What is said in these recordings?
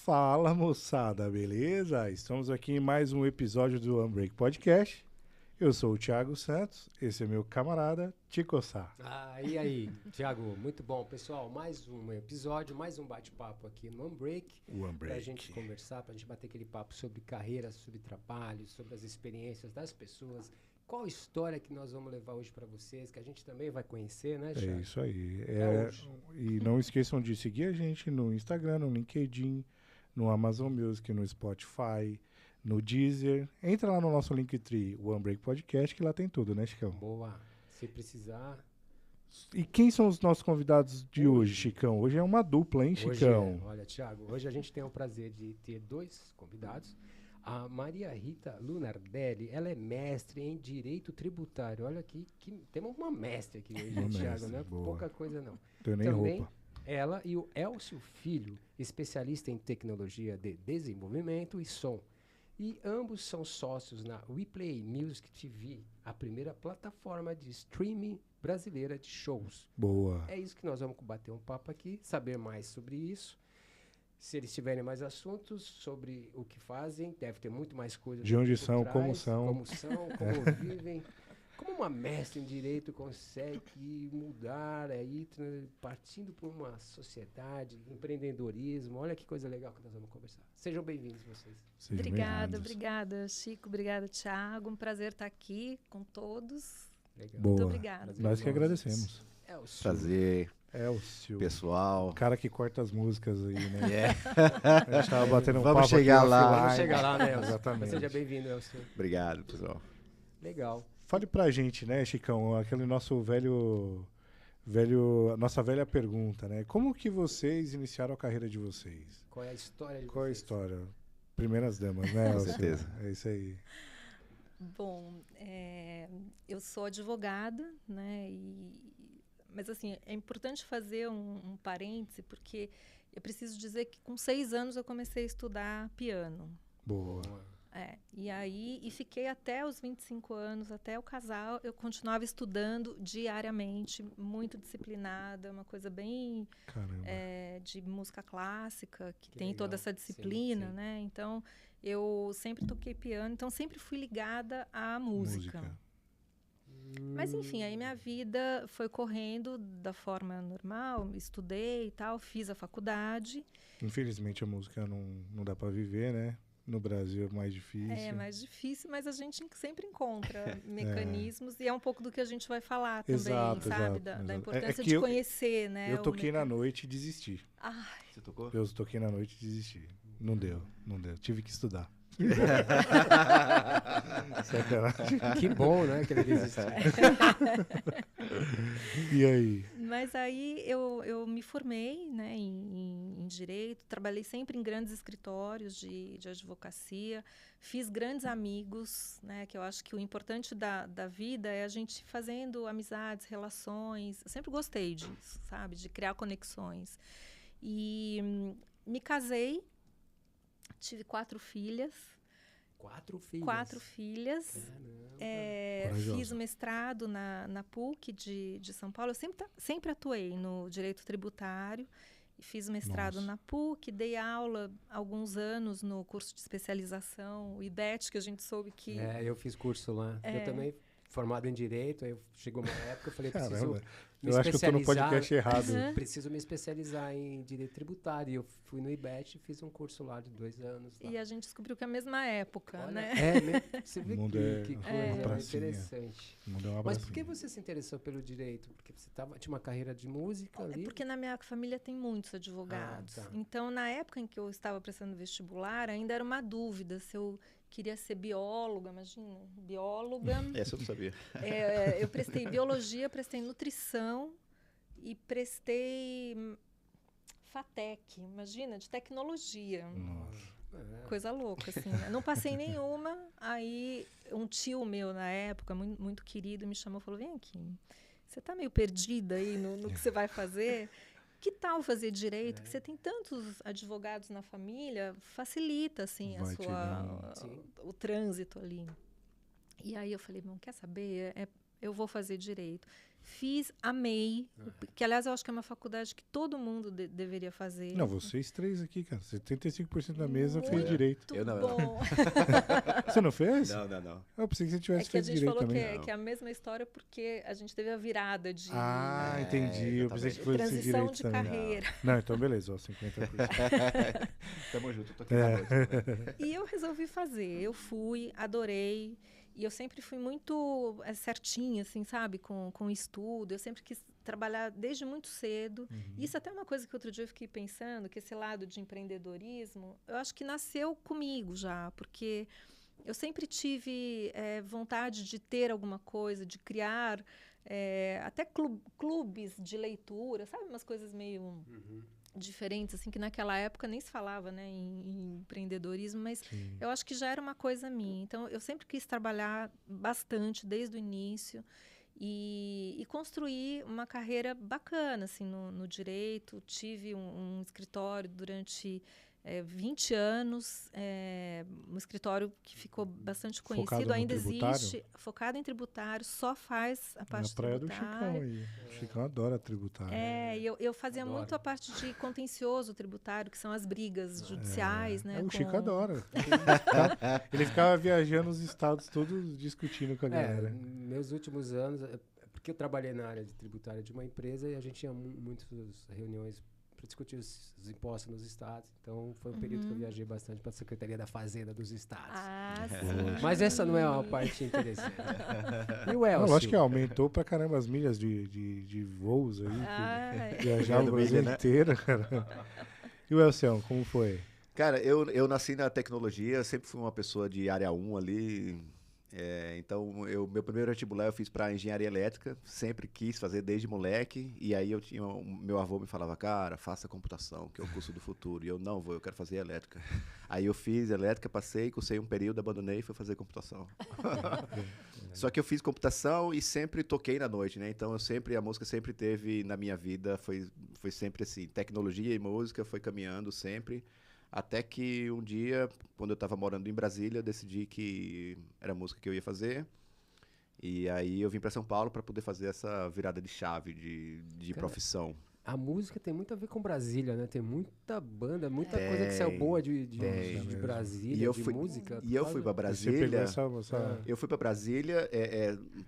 Fala, moçada, beleza? Estamos aqui em mais um episódio do Unbreak Podcast. Eu sou o Thiago Santos, esse é meu camarada Tico Sá. E aí, Thiago, muito bom. Pessoal, mais um episódio, mais um bate-papo aqui no Unbreak. O Unbreak. Pra gente conversar, pra gente bater aquele papo sobre carreira, sobre trabalho, sobre as experiências das pessoas. Qual história que nós vamos levar hoje pra vocês, que a gente também vai conhecer, né, Thiago? É isso aí. Hoje. E não esqueçam de seguir a gente no Instagram, no LinkedIn, no Amazon Music, no Spotify, no Deezer. Entra lá no nosso Linktree, o Unbreak Podcast, que lá tem tudo, né, Chicão? Boa. Se precisar... E quem são os nossos convidados de hoje, Chicão? Hoje é uma dupla, hein, Chicão? Olha, Thiago, hoje a gente tem o prazer de ter dois convidados. A Maria Rita Lunardelli, ela é mestre em Direito Tributário. Olha aqui, temos uma mestre aqui hoje, Uma Thiago, mestre, não é boa. pouca coisa não. Tenho nem Também roupa. ela e o Elcio Filho, especialista em tecnologia de desenvolvimento e som. E ambos são sócios na WePlay Music TV, a primeira plataforma de streaming brasileira de shows. Boa. É isso que nós vamos bater um papo aqui, saber mais sobre isso. Se eles tiverem mais assuntos sobre o que fazem, deve ter muito mais coisas. De onde por são, trás, como são. como vivem. Como uma mestre em direito consegue mudar aí, partindo por uma sociedade, empreendedorismo. Olha que coisa legal que nós vamos conversar. Sejam bem-vindos vocês. Sejam Obrigada, bem-vindos. obrigada, Chico. Obrigada, Thiago. Um prazer estar aqui com todos. Legal. Boa. Muito obrigada. Prazer Nós que nosso. agradecemos. Elcio. Prazer, Elcio. pessoal. O cara que corta as músicas aí, né? É. A gente tava batendo um Vamos papo chegar aqui lá. offline. Vamos chegar lá, né, Elcio? Exatamente. Seja bem-vindo, Elcio. Obrigado, pessoal. Legal. Fale pra gente, né, Chicão, aquele nosso nossa velha pergunta, né? Como que vocês iniciaram a carreira de vocês? Qual é a história de Qual é a vocês? história? Primeiras damas, né, Com Elcio? certeza. É isso aí. Bom, eu sou advogada, né? Mas assim, é importante fazer um parêntese, porque eu preciso dizer que com 6 anos eu comecei a estudar piano. Boa. E fiquei até os 25 anos, até o casal, eu continuava estudando diariamente, muito disciplinada, uma coisa bem Caramba. de música clássica, que Que tem legal. toda essa disciplina, Sim, sim. né? Então, eu sempre toquei piano, então sempre fui ligada à música. Mas, enfim, aí minha vida foi correndo da forma normal, estudei e tal, fiz a faculdade. Infelizmente a música não dá pra viver, né? No Brasil é mais difícil. É mais difícil, mas a gente sempre encontra mecanismos e é um pouco do que a gente vai falar também, Exato, sabe? exato, Da exato. importância que de conhecer, né? Eu o toquei na mecanismo. noite e desisti. Ai, Você tocou? Eu toquei na noite e desisti. Não deu. Tive que estudar. Sacanagem. Que bom, né, que ele desistiu. E aí? mas aí eu me formei, né, em Direito, trabalhei sempre em grandes escritórios de advocacia, fiz grandes amigos, né, que eu acho que o importante da vida é a gente fazendo amizades, relações. Eu sempre gostei disso, sabe, de criar conexões. E me casei, tive 4 filhas. 4 filhos. 4 filhas. Caramba. Corajosa. Fiz o mestrado na PUC de São Paulo. Eu sempre atuei no direito tributário. E fiz o mestrado Nossa. na PUC, dei aula há alguns anos no curso de especialização, o IBET, que a gente soube que... Eu fiz curso lá. Eu também, formado em Direito, aí chegou uma época, eu falei, preciso Caramba. me Eu acho que eu tô no especializar. podcast errado. Preciso me especializar em Direito Tributário. E eu fui no IBET e fiz um curso lá de 2 anos. Lá. E a gente descobriu que é a mesma época, Olha, né? Você vê O mundo que é coisa uma pracinha. interessante. Não deu um Mas abracinho. por que você se interessou pelo direito? Porque você tinha uma carreira de música É ali? porque na minha família tem muitos advogados. tá. Então, na época em que eu estava prestando vestibular, ainda era uma dúvida se eu queria ser bióloga, imagina, bióloga. Essa eu não sabia. Eu prestei biologia, prestei nutrição e prestei FATEC, imagina, de tecnologia. Nossa. Coisa louca, assim, né? Não passei nenhuma. Aí um tio meu, na época, muito, muito querido, me chamou e falou, vem aqui, você tá meio perdida aí no que você vai fazer? Que tal fazer direito? Que você tem tantos advogados na família, facilita, assim, Vai te dar Sim. o trânsito ali. E aí eu falei, bom, quer saber? eu vou fazer direito. Fiz, amei, que aliás eu acho que é uma faculdade que todo mundo deveria fazer. Não, vocês três aqui, cara. 75% da mesa fez Muito direito. Eu não. bom. Você não fez? Não. Eu pensei que você É tivesse que a feito gente direito falou também. que é a mesma história porque a gente teve a virada de Ah, entendi. Eu pensei que fosse esse transição direito de também. carreira. Não, então beleza, ó, 50%. Tamo junto, eu tô aqui na noite também. E eu resolvi fazer. Eu fui, adorei. E eu sempre fui muito certinha, assim, sabe? Com o estudo. Eu sempre quis trabalhar desde muito cedo. Isso até é uma coisa que outro dia eu fiquei pensando, que esse lado de empreendedorismo, eu acho que nasceu comigo já, porque eu sempre tive vontade de ter alguma coisa, de criar até clubes de leitura, sabe? Umas coisas meio diferentes, assim, que naquela época nem se falava, né, em empreendedorismo, mas Sim. eu acho que já era uma coisa minha. Então, eu sempre quis trabalhar bastante desde o início e construir uma carreira bacana, assim, no direito. Tive um escritório durante 20 anos, um escritório que ficou bastante conhecido, Focado no ainda tributário? existe, focado em tributário, só faz a Na parte praia do tributária. Chicão aí. O Chicão adora tributário. E eu fazia Adoro. muito a parte de contencioso tributário, que são as brigas judiciais, né? O Chico com- adora. Ele ficava viajando os estados todos discutindo com a galera. Meus últimos anos, porque eu trabalhei na área de tributária de uma empresa e a gente tinha muitas reuniões para discutir os impostos nos estados. Então, foi um período que eu viajei bastante para a Secretaria da Fazenda dos estados. Ah, sim. Mas essa não é uma parte interessante. E o Não, Elcio? lógico que aumentou pra caramba as milhas de voos aí. Ah, Que viajava o Do Brasil milha, né? inteiro, cara. E o Elcião, como foi? Cara, eu nasci na tecnologia, sempre fui uma pessoa de área 1 ali. Então, meu primeiro vestibular eu fiz para engenharia elétrica, sempre quis fazer desde moleque. E aí meu avô me falava, cara, faça computação, que é o curso do futuro. E eu não vou, eu quero fazer elétrica. Aí eu fiz elétrica, passei, cursei um período, abandonei e fui fazer computação. Só que eu fiz computação e sempre toquei na noite, né? Então a música sempre teve na minha vida, foi sempre assim, tecnologia e música foi caminhando sempre. Até que um dia, quando eu estava morando em Brasília, eu decidi que era a música que eu ia fazer. E aí eu vim para São Paulo para poder fazer essa virada de chave de Cara, profissão. A música tem muito a ver com Brasília, né? Tem muita banda, muita coisa que saiu boa de Brasília, E eu de fui- música. E eu fui para Você pegou Brasília. essa... Eu fui para Brasília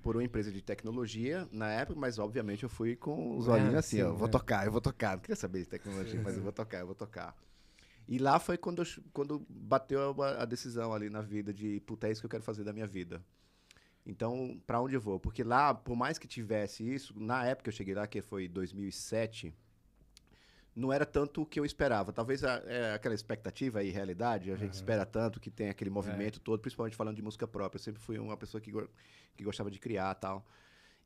por uma empresa de tecnologia na época, mas obviamente eu fui com os olhinhos assim, sim, ó, eu vou tocar. Não queria saber de tecnologia, mas eu vou tocar. E lá foi quando bateu a decisão ali na vida de, puta, é isso que eu quero fazer da minha vida. Então, para onde eu vou? Porque lá, por mais que tivesse isso, na época que eu cheguei lá, que foi 2007, não era tanto o que eu esperava. Talvez aquela expectativa e realidade, a gente espera tanto que tem aquele movimento todo, principalmente falando de música própria. Eu sempre fui uma pessoa que gostava de criar e tal.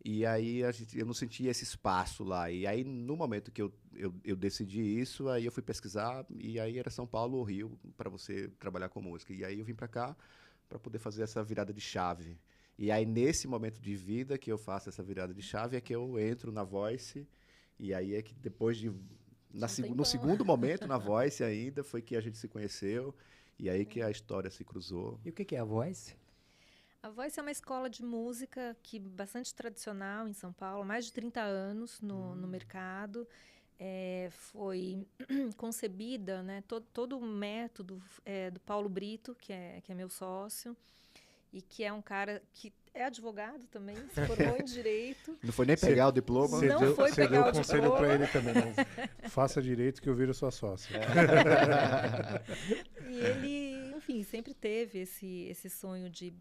E aí eu não sentia esse espaço lá. E aí, no momento que eu decidi isso, aí eu fui pesquisar, e aí era São Paulo ou Rio para você trabalhar com música. E aí eu vim para cá para poder fazer essa virada de chave. E aí, nesse momento de vida que eu faço essa virada de chave, é que eu entro na Voice, e aí é que depois de... No segundo momento, na Voice ainda, foi que a gente se conheceu, e aí que a história se cruzou. E o que é a Voice? A Voice é uma escola de música que bastante tradicional em São Paulo, mais de 30 anos no mercado. Foi concebida, né, todo o método do Paulo Brito, que é meu sócio, e que é um cara que é advogado também, se formou em Direito. Não foi nem pegar o diploma. Você Não foi Você pegar deu o conselho diploma. pra ele também. Não. Faça direito que eu viro sua sócia. E ele, enfim, sempre teve esse sonho de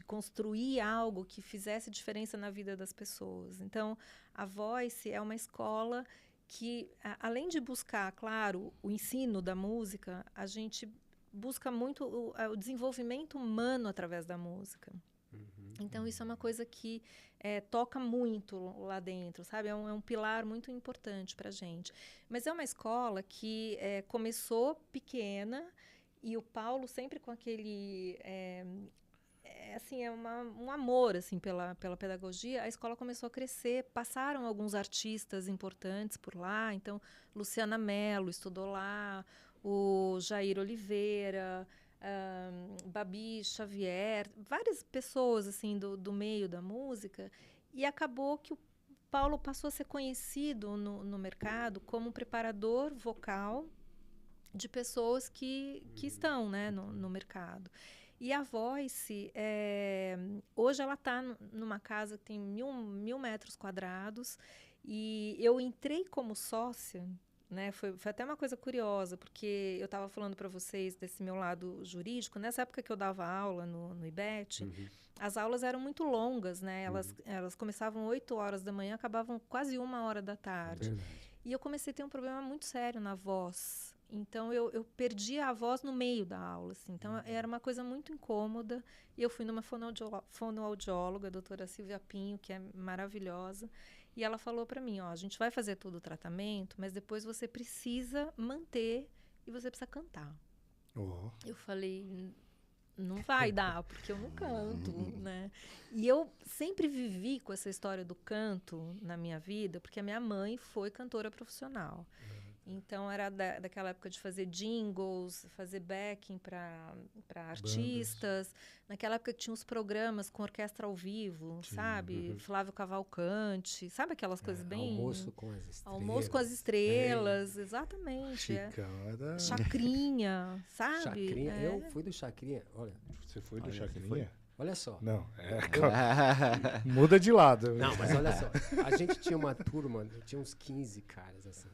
construir algo que fizesse diferença na vida das pessoas. Então, a Voice é uma escola que, além de buscar, claro, o ensino da música, a gente busca muito o desenvolvimento humano através da música. Então, isso é uma coisa que toca muito lá dentro, sabe? É um pilar muito importante para a gente. Mas é uma escola que começou pequena e o Paulo sempre com aquele... um amor assim, pela pedagogia. A escola começou a crescer, passaram alguns artistas importantes por lá. Então, Luciana Mello estudou lá, o Jair Oliveira... Babi Xavier, várias pessoas assim do meio da música, E acabou que o Paulo passou a ser conhecido no mercado como um preparador vocal de pessoas que estão, né, no mercado. E a Voice, hoje ela está numa casa que tem 1.000 metros quadrados, e eu entrei como sócia, né, foi até uma coisa curiosa, porque eu estava falando para vocês desse meu lado jurídico. Nessa época que eu dava aula no IBET, as aulas eram muito longas, né? Elas começavam 8 horas da manhã, acabavam quase 1 hora da tarde. E eu comecei a ter um problema muito sério na voz. Então, eu perdi a voz no meio da aula, assim. Então, era uma coisa muito incômoda. E eu fui numa fonoaudióloga, a doutora Silvia Pinho, que é maravilhosa. E ela falou para mim, ó, a gente vai fazer todo o tratamento, mas depois você precisa manter e você precisa cantar. Oh. Eu falei, não vai dar, porque eu não canto, né? E eu sempre vivi com essa história do canto na minha vida, porque a minha mãe foi cantora profissional. Então, era daquela época de fazer jingles, fazer backing para artistas. Naquela época que tinha os programas com orquestra ao vivo, sabe? Flávio Cavalcante, sabe aquelas coisas bem... Almoço com as Estrelas. Almoço com as Estrelas, exatamente. Chacrinha, sabe? Chacrinha, eu fui do Chacrinha, olha. Você foi do Chacrinha? Olha só. Não, muda de lado. Não, mas olha só. A gente tinha uma turma, tinha uns 15 caras, assim.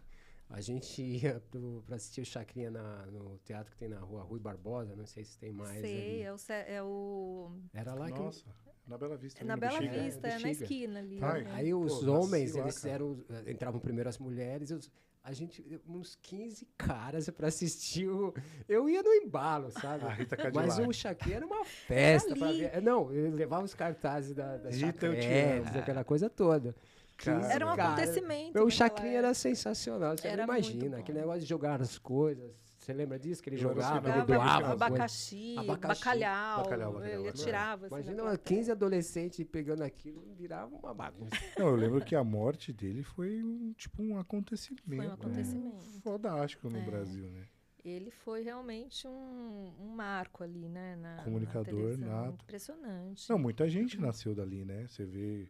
A gente ia pra assistir o Chacrinha no teatro que tem na Rui Barbosa, não sei se tem mais. Sei, ali. é o... Era lá Nossa, na Bela Vista. Na Bela Bexiga. Vista, na esquina ali. Aí os homens, eles entravam primeiro as mulheres, a gente, uns 15 caras pra assistir eu ia no embalo, sabe? A Rita Cadillac. Mas o Chacrinha era uma festa pra ver. Não, eu levava os cartazes da Chacrinha, aquela coisa toda. Era um acontecimento. O Chacrinha era sensacional, você era não imagina. Aquele negócio de jogar as coisas. Você lembra disso? Que ele jogava, ele doava. Abacaxi, bacalhau. Ele atirava. Imagina 15 adolescentes pegando aquilo, virava uma bagunça. Não, eu lembro que a morte dele foi um acontecimento. Foi um acontecimento. Fodástico no Brasil, né? Ele foi realmente um marco ali, né? Comunicador nato. Impressionante. Não, muita gente nasceu dali, né? Você vê...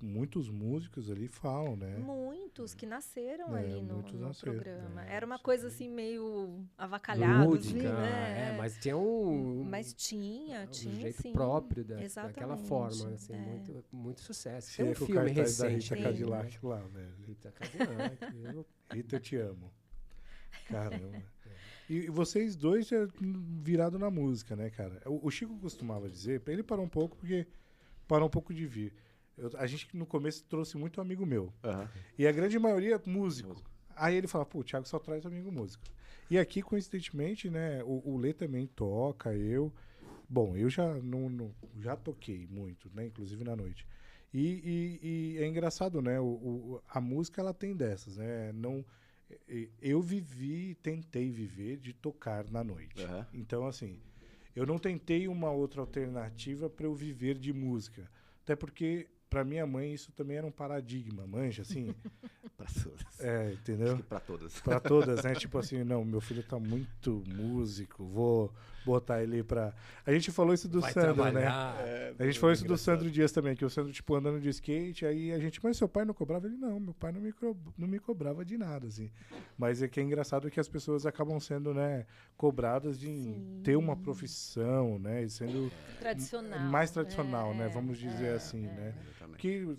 muitos músicos ali falam, né? Muitos que nasceram ali no programa. Era uma sim. coisa assim meio avacalhada, lúdica, assim, né? Mas tinha Mas tinha jeito sim. próprio daquela forma, assim, muito sucesso. Tem um com filme o cartaz recente da Rita Cadillac lá, velho. Rita Cadillac. Rita, eu te amo. Caramba. E vocês dois já virado na música, né, cara? O Chico costumava dizer, ele parou um pouco porque parou um pouco de vir. A gente no começo trouxe muito amigo meu. E a grande maioria músico. Aí ele fala, pô, o Thiago só traz amigo músico. E aqui, coincidentemente, né, o Lê também toca, eu. Bom, eu já já toquei muito, né, inclusive na noite. E é engraçado, né, a música ela tem dessas, né, eu tentei viver de tocar na noite. Então, assim, eu não tentei uma outra alternativa para eu viver de música. Até porque, pra minha mãe, isso também era um paradigma, manja, assim. Pra todas. Entendeu? Acho que pra todas. Pra todas, né? Tipo assim, não, meu filho tá muito músico, vou botar ele pra... A gente falou isso do Sandro, né? A gente falou isso do Sandro Dias também, que o Sandro, tipo, andando de skate, aí a gente, mas seu pai não cobrava? Ele, não, meu pai não me cobrava de nada, assim. Mas é que é engraçado que as pessoas acabam sendo, né, cobradas de ter uma profissão, né? E sendo mais tradicional, né? Vamos dizer assim, né? Que,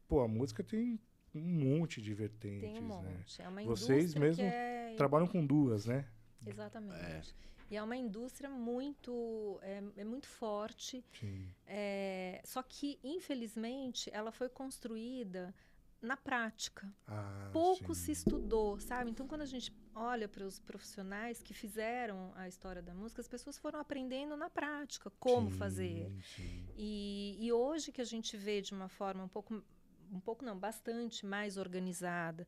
pô, a música tem um monte de vertentes, tem um monte. Né? É uma Vocês mesmo trabalham com duas, né? Exatamente. E é uma indústria muito, muito forte. Sim. Só que, infelizmente, ela foi construída na prática. Pouco se estudou, sabe? Então, quando a gente olha para os profissionais que fizeram a história da música, as pessoas foram aprendendo na prática como fazer. Sim. E hoje que a gente vê de uma forma bastante mais organizada,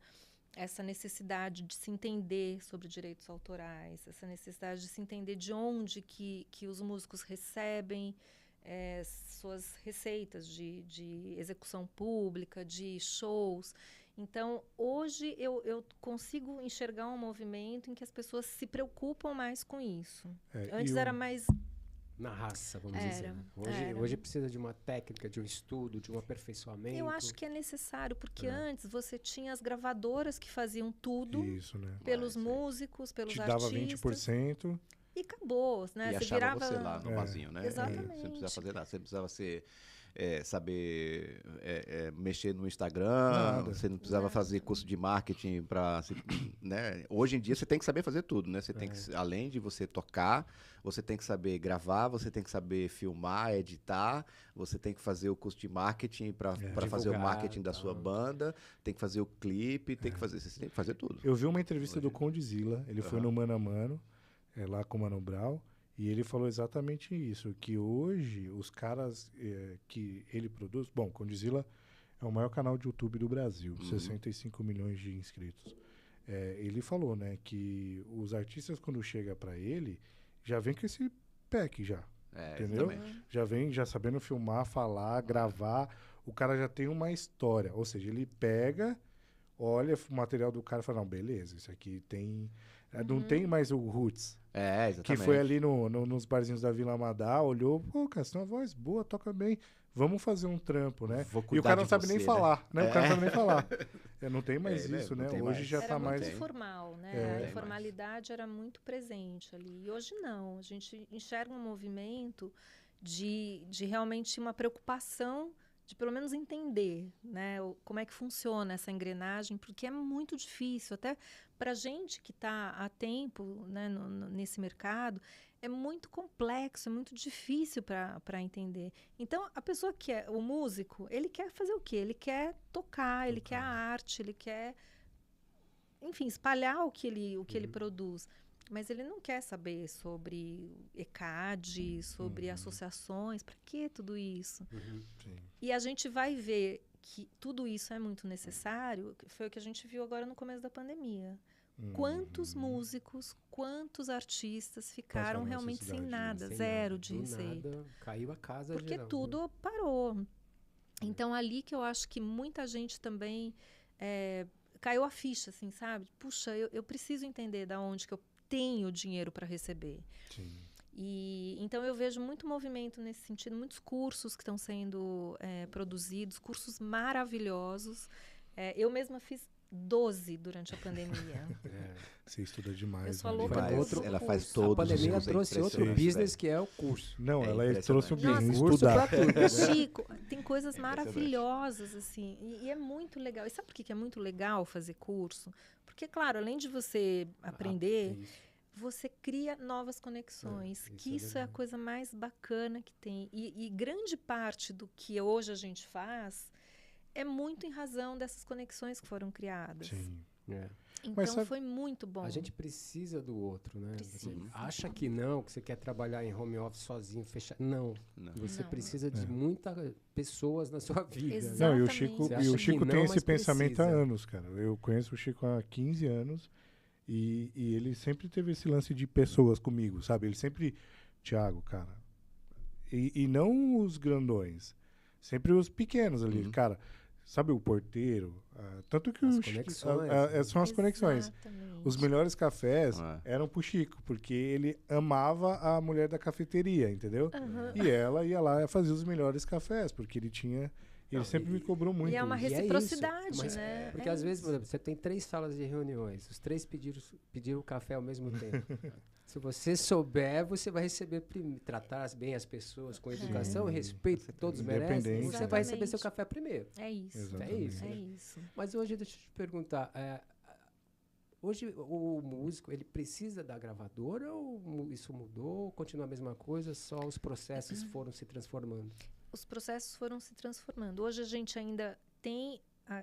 essa necessidade de se entender sobre direitos autorais, essa necessidade de se entender de onde que os músicos recebem suas receitas de execução pública, de shows. Então, hoje eu consigo enxergar um movimento em que as pessoas se preocupam mais com isso. Antes era mais na raça, vamos Era, dizer. era. Hoje precisa de uma técnica, de um estudo, de um aperfeiçoamento. Eu acho que é necessário, porque antes você tinha as gravadoras que faziam tudo Isso, né? pelos sim. músicos, pelos Te dava artistas. 20%. E acabou, né? E Você achava virava... você lá no vasinho, né? Exatamente. Você não precisava fazer nada. Você precisava saber mexer no Instagram, Nada. você não precisava fazer curso de marketing para, né? Hoje em dia você tem que saber fazer tudo, né? Você tem que, além de você tocar, você tem que saber gravar, você tem que saber filmar, editar, você tem que fazer o curso de marketing para fazer o Divulgar, marketing da sua tal. banda, tem que fazer o clipe, você tem que fazer tudo. Eu vi uma entrevista do Condzilla, ele foi no Mano a Mano, lá com o Mano Brown, e ele falou exatamente isso, que hoje os caras que ele produz... Bom, Condzilla é o maior canal de YouTube do Brasil, 65 milhões de inscritos. Ele falou, né, que os artistas, quando chega pra ele, já vem com esse pack já, entendeu? Exatamente. Já vem já sabendo filmar, falar, gravar, o cara já tem uma história, ou seja, ele pega, olha o material do cara e fala, não, beleza, isso aqui tem... Não tem mais o Roots, Exatamente. que foi ali nos barzinhos da Vila Amadá, olhou, pô, cara, você tem uma voz boa, toca bem, vamos fazer um trampo, né? Vou E o cuidar cara não de sabe você, nem né? falar, né? O cara não sabe nem falar. Não tem mais né? isso, Não né? tem Hoje mais. já Era tá muito mais... informal, né? É. A Tem informalidade era muito presente ali. E hoje não. A gente enxerga um movimento de realmente uma preocupação de pelo menos entender, né, como é que funciona essa engrenagem, porque é muito difícil. Até para a gente que está há tempo, né, nesse mercado, é muito complexo, é muito difícil para entender. Então, a pessoa que é o músico, ele quer fazer o quê? Ele quer tocar, ele quer a arte, ele quer, enfim, espalhar o que ele produz. Mas ele não quer saber sobre ECAD, sobre associações, para que tudo isso? Sim. E a gente vai ver que tudo isso é muito necessário, foi o que a gente viu agora no começo da pandemia. Quantos músicos, quantos artistas ficaram Passaram realmente sem necessidade, né? nada, Sem zero nada, de do receita. nada, caiu a casa Porque geral, né? tudo parou. Então, ali que eu acho que muita gente também caiu a ficha, assim, sabe? Puxa, eu preciso entender da onde que eu tenho dinheiro para receber. Sim. E então eu vejo muito movimento nesse sentido, muitos cursos que estão sendo produzidos, cursos maravilhosos. Eu mesma fiz 12 durante a pandemia. Você estuda demais. Eu sou né? louca Faz por outro- ela curso. faz A todos pandemia os trouxe outro impressionante, business velho. que é o curso. Não, ela impressionante. trouxe o business Curso estudar. pra tudo, né? Chico, tem coisas maravilhosas, assim, e é muito legal. E sabe por que é muito legal fazer curso? Porque, claro, além de você aprender, Isso. você cria novas conexões, isso que é isso é a legal. coisa mais bacana que tem. E grande parte do que hoje a gente faz é muito em razão dessas conexões que foram criadas. Sim. É. Então Mas sabe- foi muito bom. A gente precisa do outro, né? Você Precisa. acha que não, que você quer trabalhar em home office sozinho, fechado. Não. Não. Você Não. precisa de muitas pessoas na sua vida. Exato. Né? Não, e o Exatamente. Chico, Você e acha o que Chico não, tem esse mas pensamento há precisa. anos, cara. Eu conheço o Chico há 15 anos e ele sempre teve esse lance de pessoas comigo, sabe? Ele sempre, Thiago, cara, e não os grandões, sempre os pequenos ali, cara. Sabe o porteiro? Tanto que As o Chico- conexões, são as conexões. Exatamente. Os melhores cafés É. eram pro Chico, porque ele amava a mulher da cafeteria, entendeu? Aham. E ela ia lá fazer os melhores cafés, porque ele tinha... Ele Não, sempre me cobrou muito. E é uma isso. E é isso, reciprocidade, mas- né? Porque É às vezes, isso. por exemplo, você tem 3 salas de reuniões, os 3 pediram café ao mesmo tempo. Se você souber, você vai receber, tratar bem as pessoas com educação e respeito que todos merecem, Independente. você vai receber seu Exatamente. café primeiro. É isso. Exatamente. É isso. É isso. Mas hoje, deixa eu te perguntar, hoje o músico, ele precisa da gravadora ou isso mudou, continua a mesma coisa, só os processos foram se transformando? Os processos foram se transformando. Hoje a gente ainda tem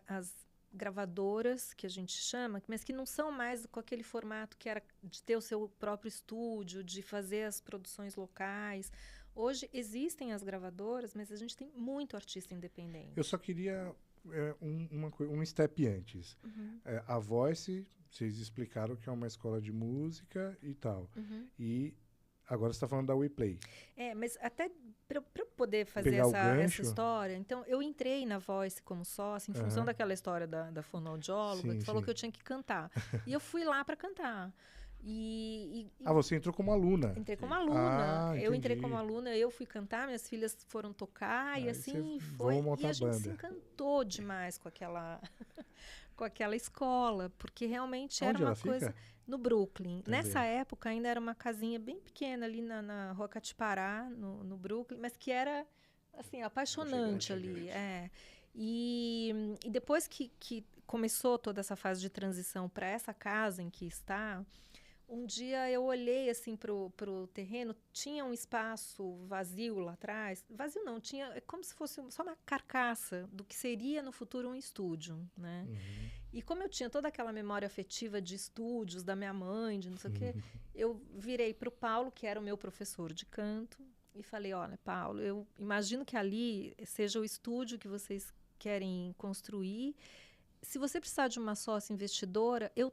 as gravadoras, que a gente chama, mas que não são mais com aquele formato que era de ter o seu próprio estúdio, de fazer as produções locais. Hoje existem as gravadoras, mas a gente tem muito artista independente. Eu só queria um step antes. A Voice, vocês explicaram que é uma escola de música e tal. E agora você está falando da WePlay. Mas até para eu poder fazer Pegar o essa gancho. história, então eu entrei na Voice como sócia em função daquela história da fonoaudióloga, Sim, que falou sim. que eu tinha que cantar. E eu fui lá para cantar. Você entrou como aluna. Entrei como aluna. Eu entrei Entendi. como aluna, eu fui cantar, minhas filhas foram tocar e Aí assim você foi. vamos montar E a gente se banda. encantou demais com aquela com aquela escola, porque realmente Onde era uma ela coisa fica? no Brooklyn. Também. Nessa época ainda era uma casinha bem pequena ali na Rua Catipará, no Brooklyn, mas que era assim apaixonante ali. E depois que começou toda essa fase de transição para essa casa em que está, um dia eu olhei assim pro terreno, tinha um espaço vazio lá atrás. Vazio não, tinha é como se fosse só uma carcaça do que seria no futuro um estúdio, né? Uhum. E como eu tinha toda aquela memória afetiva de estúdios, da minha mãe, de não sei o quê, eu virei pro Paulo, que era o meu professor de canto, e falei, olha, Paulo, eu imagino que ali seja o estúdio que vocês querem construir. Se você precisar de uma sócia investidora, eu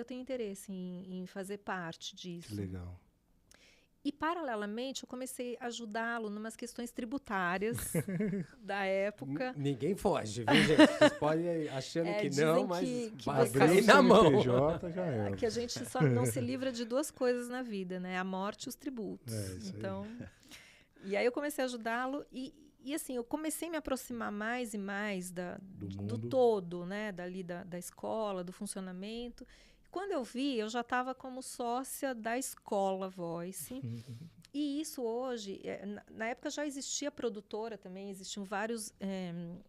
tenho interesse em fazer parte disso. Que legal. E, paralelamente, eu comecei a ajudá-lo em umas questões tributárias da época. Ninguém foge, viu, gente? Vocês podem ir achando que dizem não, mas que vai você- cair na mão. CNPJ já era. Que a gente só não se livra de duas coisas na vida, né? A morte e os tributos. Isso aí. Então, e aí eu comecei a ajudá-lo e assim, eu comecei a me aproximar mais e mais Do do mundo. todo, né? Dali da escola, do funcionamento. Quando eu vi, eu já estava como sócia da escola Voice. E isso hoje, na época já existia produtora também, existiam vários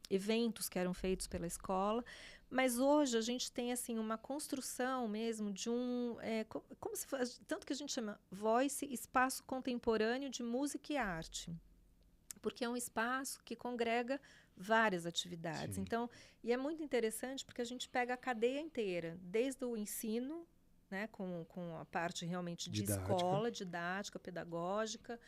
eventos que eram feitos pela escola, mas hoje a gente tem assim uma construção mesmo de como se faz, tanto que a gente chama Voice Espaço Contemporâneo de Música e Arte, porque é um espaço que congrega várias atividades. Sim. Então, e é muito interessante porque a gente pega a cadeia inteira, desde o ensino, né, com a parte realmente de Didática. escola, didática, pedagógica,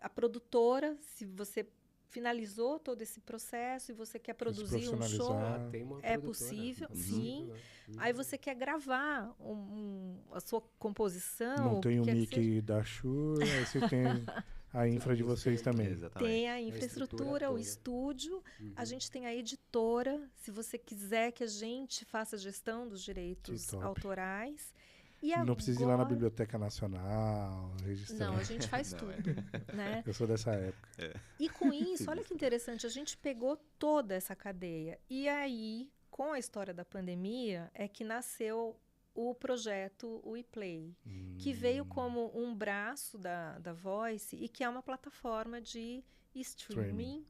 a produtora, se você finalizou todo esse processo e você quer produzir um show, profissionalizar. Tem uma é produtora. possível, Uhum. sim. Aí você quer gravar a sua composição. Não tem o quer que mic seja- da Shure, aí você tem a infra de vocês também. Exatamente. Tem a estrutura infraestrutura, o toda. estúdio, Uhum. a gente tem a editora, se você quiser que a gente faça a gestão dos direitos Que top. autorais. E Não precisa ir lá na agora- Biblioteca Nacional, registrar. Não, a gente faz Não, tudo, né? Eu sou dessa época. E com isso, olha que interessante, a gente pegou toda essa cadeia. E aí, com a história da pandemia, é que nasceu o projeto WePlay, que veio como um braço da Voice e que é uma plataforma de streaming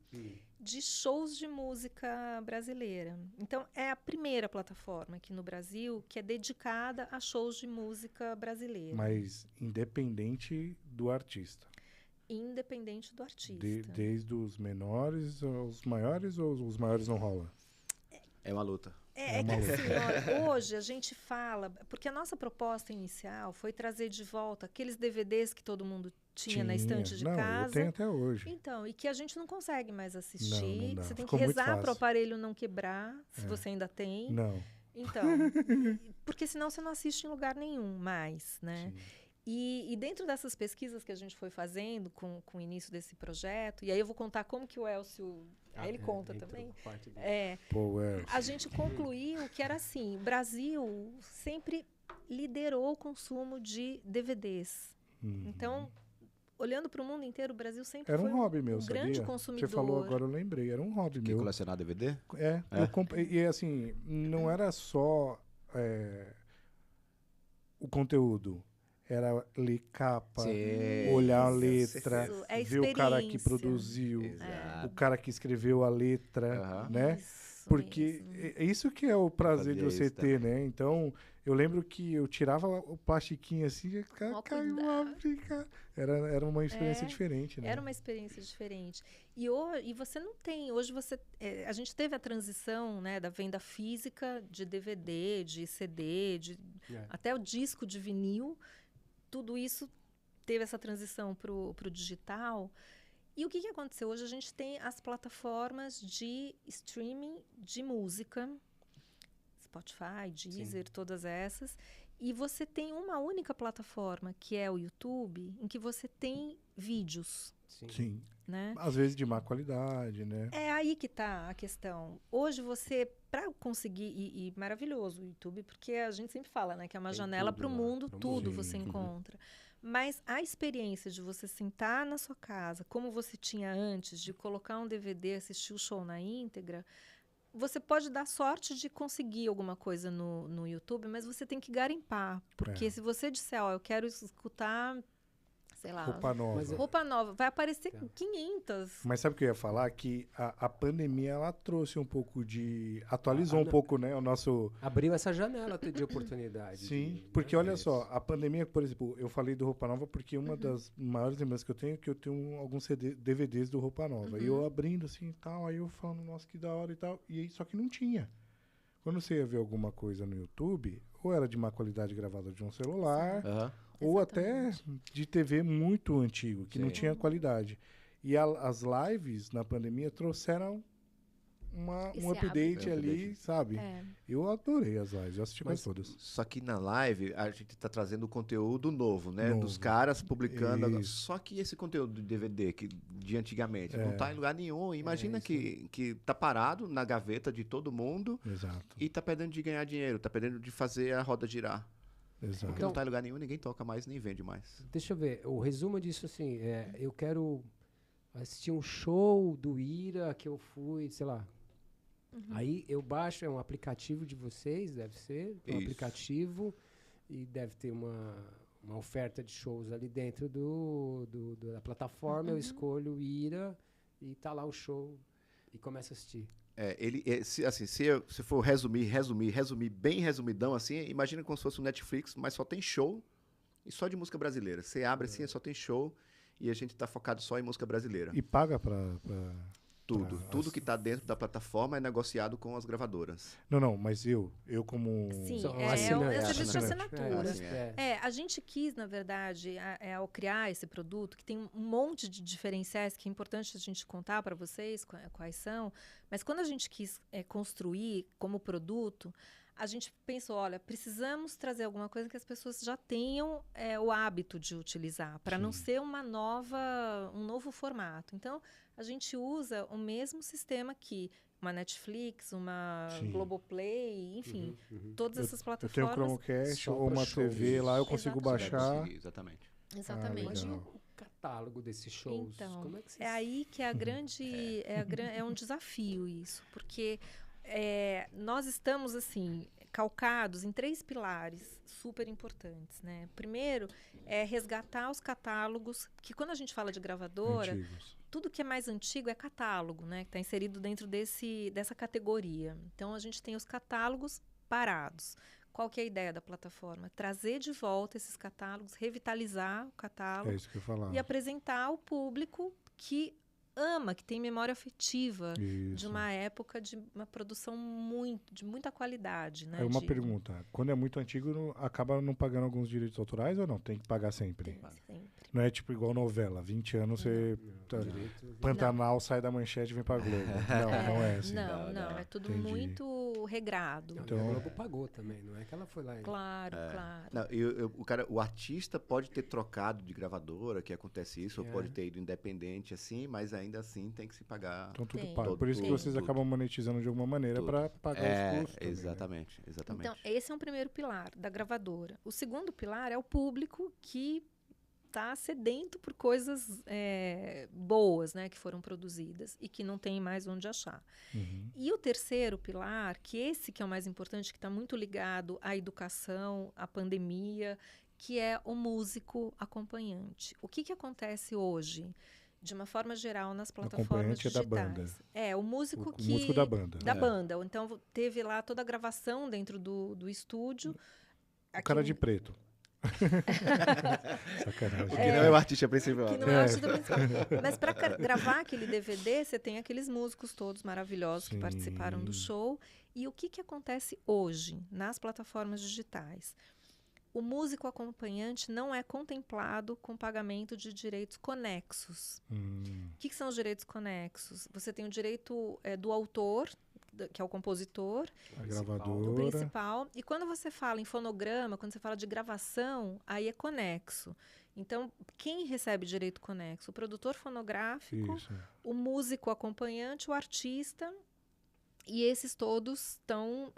de shows de música brasileira. Então, é a primeira plataforma aqui no Brasil que é dedicada a shows de música brasileira, Mas independente do artista. independente do artista. Desde os menores aos maiores, ou os maiores não rola? É uma luta. É que assim, olha, hoje a gente fala, porque a nossa proposta inicial foi trazer de volta aqueles DVDs que todo mundo tinha na estante de não, casa. eu tenho até hoje. Então, e que a gente não consegue mais assistir. Não dá. Você tem Ficou que muito rezar para o fácil. aparelho não quebrar, se você ainda tem. Não. Então, porque senão você não assiste em lugar nenhum mais, né? Sim. E dentro dessas pesquisas que a gente foi fazendo com o início desse projeto, e aí eu vou contar como que o Elcio, aí ele conta entrou também. com parte dele. Pô, A gente concluiu que era assim, o Brasil sempre liderou o consumo de DVDs. Então, olhando para o mundo inteiro, o Brasil sempre Era foi um hobby meu, um grande sabia? consumidor. Você falou agora, eu lembrei. Era um hobby Que meu. colecionar DVD? E assim, não era só o conteúdo. Era ler capa, Sim. olhar a Isso, letra, é ver o cara que experiência. produziu, Exato. o cara que escreveu a letra, Aham. né? Isso Porque mesmo. é isso que é o prazer de Fazia você isso ter, né? Então, eu lembro que eu tirava o plastiquinho assim e Mó caiu cuidado. uma briga. Era uma experiência diferente, né? Era uma experiência diferente. E você não tem. Hoje a gente teve a transição, né, da venda física de DVD, de CD, até o disco de vinil. Tudo isso teve essa transição para o digital. E o que aconteceu? Hoje a gente tem as plataformas de streaming de música, Spotify, Deezer, todas essas. E você tem uma única plataforma, que é o YouTube, em que você tem vídeos. Sim. né? Às vezes de má qualidade, né? É aí que está a questão. Hoje você, para conseguir, e maravilhoso o YouTube, porque a gente sempre fala, né, que é uma Tem janela tudo para o lá, mundo, pro tudo mundo. você Sim. encontra. Mas a experiência de você sentar na sua casa, como você tinha antes, de colocar um DVD, assistir o show na íntegra, você pode dar sorte de conseguir alguma coisa no YouTube, mas você tem que garimpar. Porque É. se você disser, ó, eu quero escutar, sei lá, Roupa nova. Mas roupa nova, vai aparecer Tá. 500. Mas sabe o que eu ia falar? Que a pandemia, ela trouxe um pouco de... Atualizou um não. pouco, né? O nosso... Abriu essa janela de oportunidade. Sim, de- porque né? olha só, a pandemia, por exemplo, eu falei do Roupa Nova porque uma das maiores lembranças que eu tenho é que eu tenho alguns DVDs do Roupa Nova. E eu abrindo assim e tal, aí eu falando, nossa, que da hora e tal. E aí, só que não tinha. Quando você ia ver alguma coisa no YouTube, ou era de má qualidade gravada de um celular, Aham. ou até Exatamente. de TV muito antigo, que não Sim. tinha qualidade. E as lives na pandemia trouxeram um Esse update hábito. ali, sabe? É. Eu adorei as lives, eu assisti Mas- quase todas. Só que na live a gente tá trazendo conteúdo novo, né? Novo. Dos caras publicando. Isso. Só que esse conteúdo de DVD de antigamente É. não tá em lugar nenhum. Imagina isso que tá parado na gaveta de todo mundo Exato, e tá perdendo de ganhar dinheiro, tá perdendo de fazer a roda girar. exato. Porque não tá em lugar nenhum, ninguém toca mais, nem vende mais. Deixa eu ver, o resumo disso assim, eu quero assistir um show do Ira que eu fui, sei lá. Aí eu baixo, é um aplicativo de vocês, deve ser, um Isso. aplicativo, e deve ter uma oferta de shows ali dentro da plataforma, eu escolho o Ira e tá lá o show e começo a assistir. Se for resumir bem resumidão, assim, imagina como se fosse um Netflix, mas só tem show e só de música brasileira. Você abre assim, só tem show e a gente tá focado só em música brasileira. E paga pra... Tudo. pra- Tudo que tá dentro da plataforma é negociado com as gravadoras. Não, mas eu como... Sim, São é o assinantes. serviço de Assinante. assinatura. Assim, A gente quis, na verdade, ao criar esse produto, que tem um monte de diferenciais que é importante a gente contar para vocês quais são, mas quando a gente quis construir como produto, a gente pensou, olha, precisamos trazer alguma coisa que as pessoas já tenham o hábito de utilizar, para não Sim. ser um novo formato. Então, a gente usa o mesmo sistema que uma Netflix, uma Sim. Globoplay, enfim, todas essas Eu tenho um plataformas. Chromecast só ou pra uma shows. TV lá, eu consigo Exatamente. baixar. Exatamente. Exatamente. Imagina legal. o catálogo desses shows. Então, Como é que vocês... é aí que é a grande. É um desafio isso, porque nós estamos, assim, calcados em 3 pilares super importantes, né? Primeiro é resgatar os catálogos, que quando a gente fala de gravadora, Antigos. tudo que é mais antigo é catálogo, né? Que está inserido dentro dessa categoria. Então, a gente tem os catálogos parados. Qual que é a ideia da plataforma? Trazer de volta esses catálogos, revitalizar o catálogo É isso que eu ia falar. e apresentar ao público que ama, que tem memória afetiva de Isso. uma época de uma produção de muita qualidade, né? É uma de- pergunta. Quando é muito antigo, acaba não pagando alguns direitos autorais ou não? Tem que pagar sempre? Tem sempre. Não é tipo igual novela. 20 anos você... tá- Direito- Pantanal sai da manchete e vem pra Globo. Não é assim. Não, é tudo Entendi. muito regrado. Não, Então- e a Globo pagou também, não é que ela foi lá e... Claro. Não, o artista pode ter trocado de gravadora, que acontece isso, ou pode ter ido independente assim, mas ainda assim tem que se pagar. Então tudo Tem. paga. Por isso que Tem. vocês Tudo. acabam monetizando de alguma maneira Tudo. pra pagar os custos. também, né? Exatamente, exatamente. Então, esse é um primeiro pilar da gravadora. O segundo pilar é o público que está sedento por coisas boas, né, que foram produzidas e que não tem mais onde achar. Uhum. E o terceiro pilar, que esse que é o mais importante, que está muito ligado à educação, à pandemia, que é o músico acompanhante. O que acontece hoje, de uma forma geral, nas plataformas acompanhante é da digitais? banda. O músico O que... músico da banda. Da banda. Então, teve lá toda a gravação dentro do estúdio. O cara de preto. Sacanagem. Que não é o artista principal. Que não é o artista principal. Mas para gravar aquele DVD, você tem aqueles músicos todos maravilhosos que Sim. participaram do show. E o que acontece hoje nas plataformas digitais? O músico acompanhante não é contemplado com pagamento de direitos conexos. O que são os direitos conexos? Você tem o direito do autor, que é o compositor, A do gravadora. principal. E quando você fala em fonograma, quando você fala de gravação, aí é conexo. Então, quem recebe direito conexo? O produtor fonográfico, Isso. o músico acompanhante, o artista, e esses todos estão,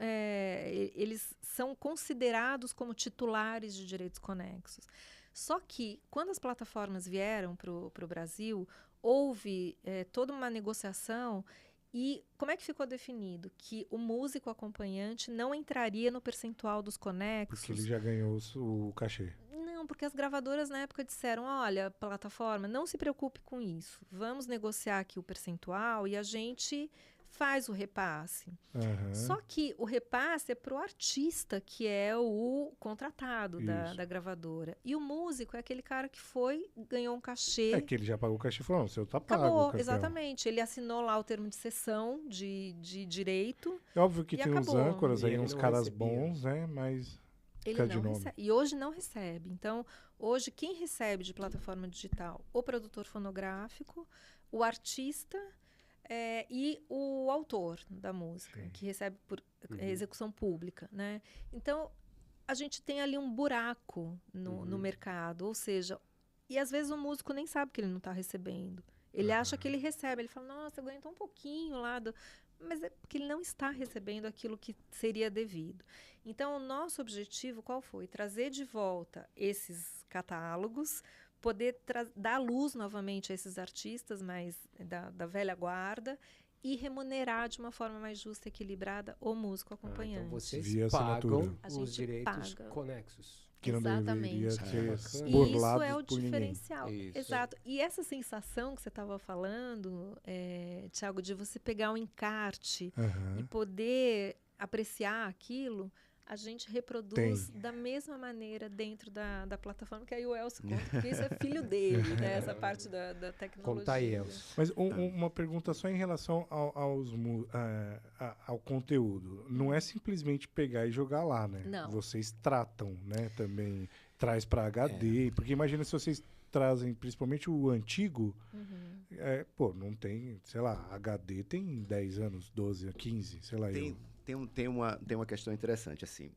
eles são considerados como titulares de direitos conexos. Só que, quando as plataformas vieram para o Brasil, houve toda uma negociação. E como é que ficou definido? Que o músico acompanhante não entraria no percentual dos conexos. Porque ele já ganhou o cachê. Não, porque as gravadoras na época disseram, olha, plataforma, não se preocupe com isso. Vamos negociar aqui o percentual e a gente faz o repasse. Aham. Só que o repasse é para o artista, que é o contratado da gravadora. E o músico é aquele cara que ganhou um cachê. É que ele já pagou o cachê e falou, não, o seu tá pago. Acabou, campeão. exatamente. Ele assinou lá o termo de cessão de direito. É óbvio que E tem uns acabou. âncoras E aí, ele uns não caras recebia. bons, né? Mas Ele fica de não nome. recebe. E hoje não recebe. Então, hoje, quem recebe de plataforma digital? O produtor fonográfico, o artista e o autor da música, Sim. que recebe por execução pública, né? Então, a gente tem ali um buraco no mercado. Ou seja, e às vezes o músico nem sabe que ele não está recebendo. Ele acha que ele recebe. Ele fala, nossa, eu ganhei tão pouquinho lá do... Mas é porque ele não está recebendo aquilo que seria devido. Então, o nosso objetivo qual foi? Trazer de volta esses catálogos, poder dar luz novamente a esses artistas mais da velha guarda e remunerar de uma forma mais justa e equilibrada o músico acompanhante. Então vocês Via pagam assinatura. A os gente direitos paga. conexos. Que não deveria Exatamente. ser E E burlado isso é o por ninguém. diferencial. Isso. Exato. E essa sensação que você estava falando, Thiago, de você pegar um encarte e Aham. poder apreciar aquilo, a gente reproduz Tem. da mesma maneira dentro da plataforma, que aí o Elcio conta, porque isso é filho dele, né? Essa parte da tecnologia. Conta aí, Elcio. Mas uma pergunta só em relação ao conteúdo. Não é simplesmente pegar e jogar lá, né? Não. Vocês tratam, né? Também traz para HD. Porque imagina se vocês trazem principalmente o antigo. Pô, não tem, sei lá, HD tem 10 anos, 12, 15, sei lá. Tem uma questão interessante, assim.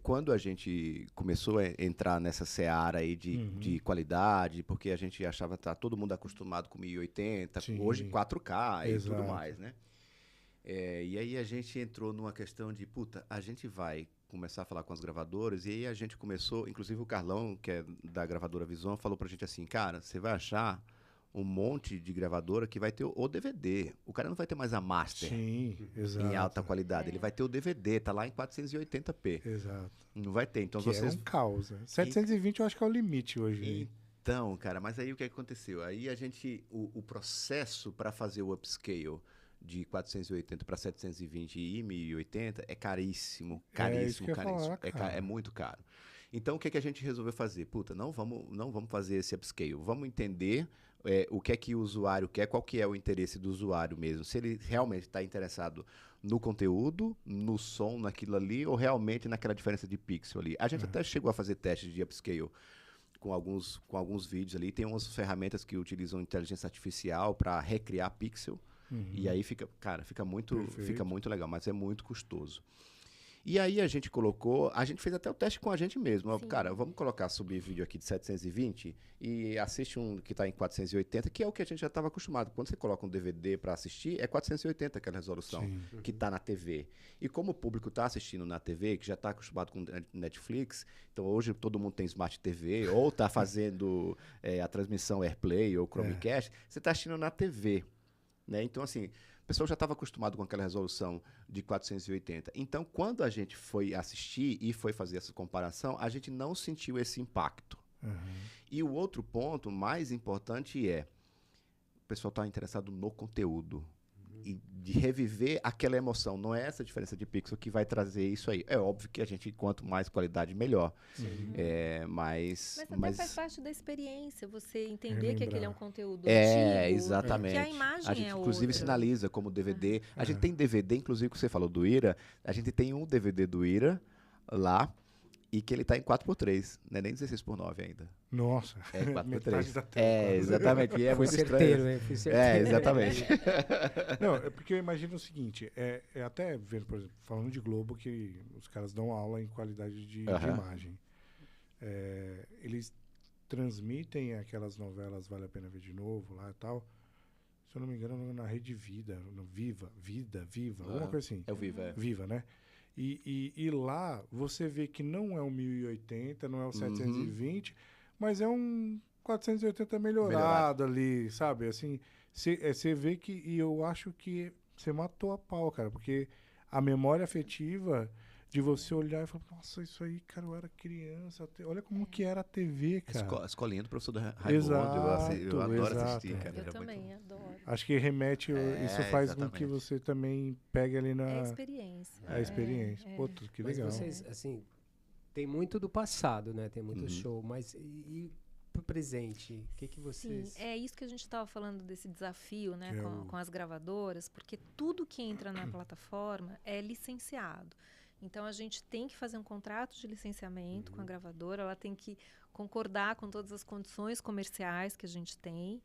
Quando a gente começou a entrar nessa seara aí de qualidade, porque a gente achava que tá todo mundo acostumado com 1080, Sim. hoje 4K e Exato. tudo mais, né? E aí a gente entrou numa questão de, a gente vai começar a falar com as gravadoras, e aí a gente começou, inclusive o Carlão, que é da gravadora Visual, falou pra gente assim, cara, você vai achar um monte de gravadora que vai ter o DVD. O cara não vai ter mais a master Sim, exato. em alta qualidade. Ele vai ter o DVD, tá lá em 480p. Exato. Não vai ter. Então Que vocês... é um caos, né? 720 eu acho que é o limite hoje. Então, cara, mas aí o que aconteceu? Aí a gente... O processo para fazer o upscale de 480 para 720 e 1080 é caríssimo. Isso que eu ia falar, cara. É muito caro. Então, o que a gente resolveu fazer? Não vamos fazer esse upscale. Vamos entender o que é que o usuário quer, qual que é o interesse do usuário mesmo. Se ele realmente está interessado no conteúdo, no som, naquilo ali, ou realmente naquela diferença de pixel ali. A gente até chegou a fazer testes de upscale com alguns vídeos ali. Tem umas ferramentas que utilizam inteligência artificial para recriar pixel. E aí fica muito legal, mas é muito custoso. E aí a gente fez até o teste com a gente mesmo. Sim. Cara, vamos subir vídeo aqui de 720 e assiste um que está em 480, que é o que a gente já estava acostumado. Quando você coloca um DVD para assistir, é 480 aquela resolução que está na TV. E como o público está assistindo na TV, que já está acostumado com Netflix, então hoje todo mundo tem Smart TV, ou está fazendo a transmissão AirPlay ou Chromecast, você está assistindo na TV. Né? Então, assim, o pessoal já estava acostumado com aquela resolução de 480. Então, quando a gente foi assistir e foi fazer essa comparação, a gente não sentiu esse impacto. E o outro ponto mais importante o pessoal está interessado no conteúdo. E de reviver aquela emoção. Não é essa diferença de pixel que vai trazer isso aí. É óbvio que a gente, quanto mais qualidade, melhor. Mas até faz parte da experiência, você entender que Relembrar. aquele é um conteúdo antigo. Exatamente. Que a imagem a gente, é inclusive, outra. sinaliza como DVD. A gente tem DVD, inclusive, que você falou do Ira. A gente tem um DVD do Ira lá, e que ele tá em 4x3. Não é nem 16x9 ainda. Nossa. É 4x3. Metade da tela. Exatamente. E é Foi muito certeiro, estranho. né? Foi certeiro. Exatamente. Não, é porque eu imagino o seguinte, até vendo, por exemplo, falando de Globo, que os caras dão aula em qualidade de imagem. Eles transmitem aquelas novelas Vale a Pena Ver de Novo lá e tal. Se eu não me engano, na Rede Vida, no Viva, alguma coisa assim. É o Viva, é. Viva, né? E lá você vê que não é um 1080, não é um 720, mas é um 480 melhorado ali, sabe? Assim, você vê que... E eu acho que você matou a pau, cara, porque a memória afetiva de você olhar e falar, nossa, isso aí, cara, eu era criança, olha como que era a TV, cara. A escolinha do professor Raimundo, Exato, eu adoro exato, assistir, cara. Eu era também muito... adoro. Acho que remete, isso faz com que exatamente. você também pegue ali É a experiência. a experiência. Pô, que Mas legal. vocês, assim, tem muito do passado, né? Tem muito show, mas e pro presente? O que vocês... Sim, é isso que a gente estava falando desse desafio, né, Que é com as gravadoras, porque tudo que entra na plataforma é licenciado. Então a gente tem que fazer um contrato de licenciamento com a gravadora, ela tem que concordar com todas as condições comerciais que a gente tem,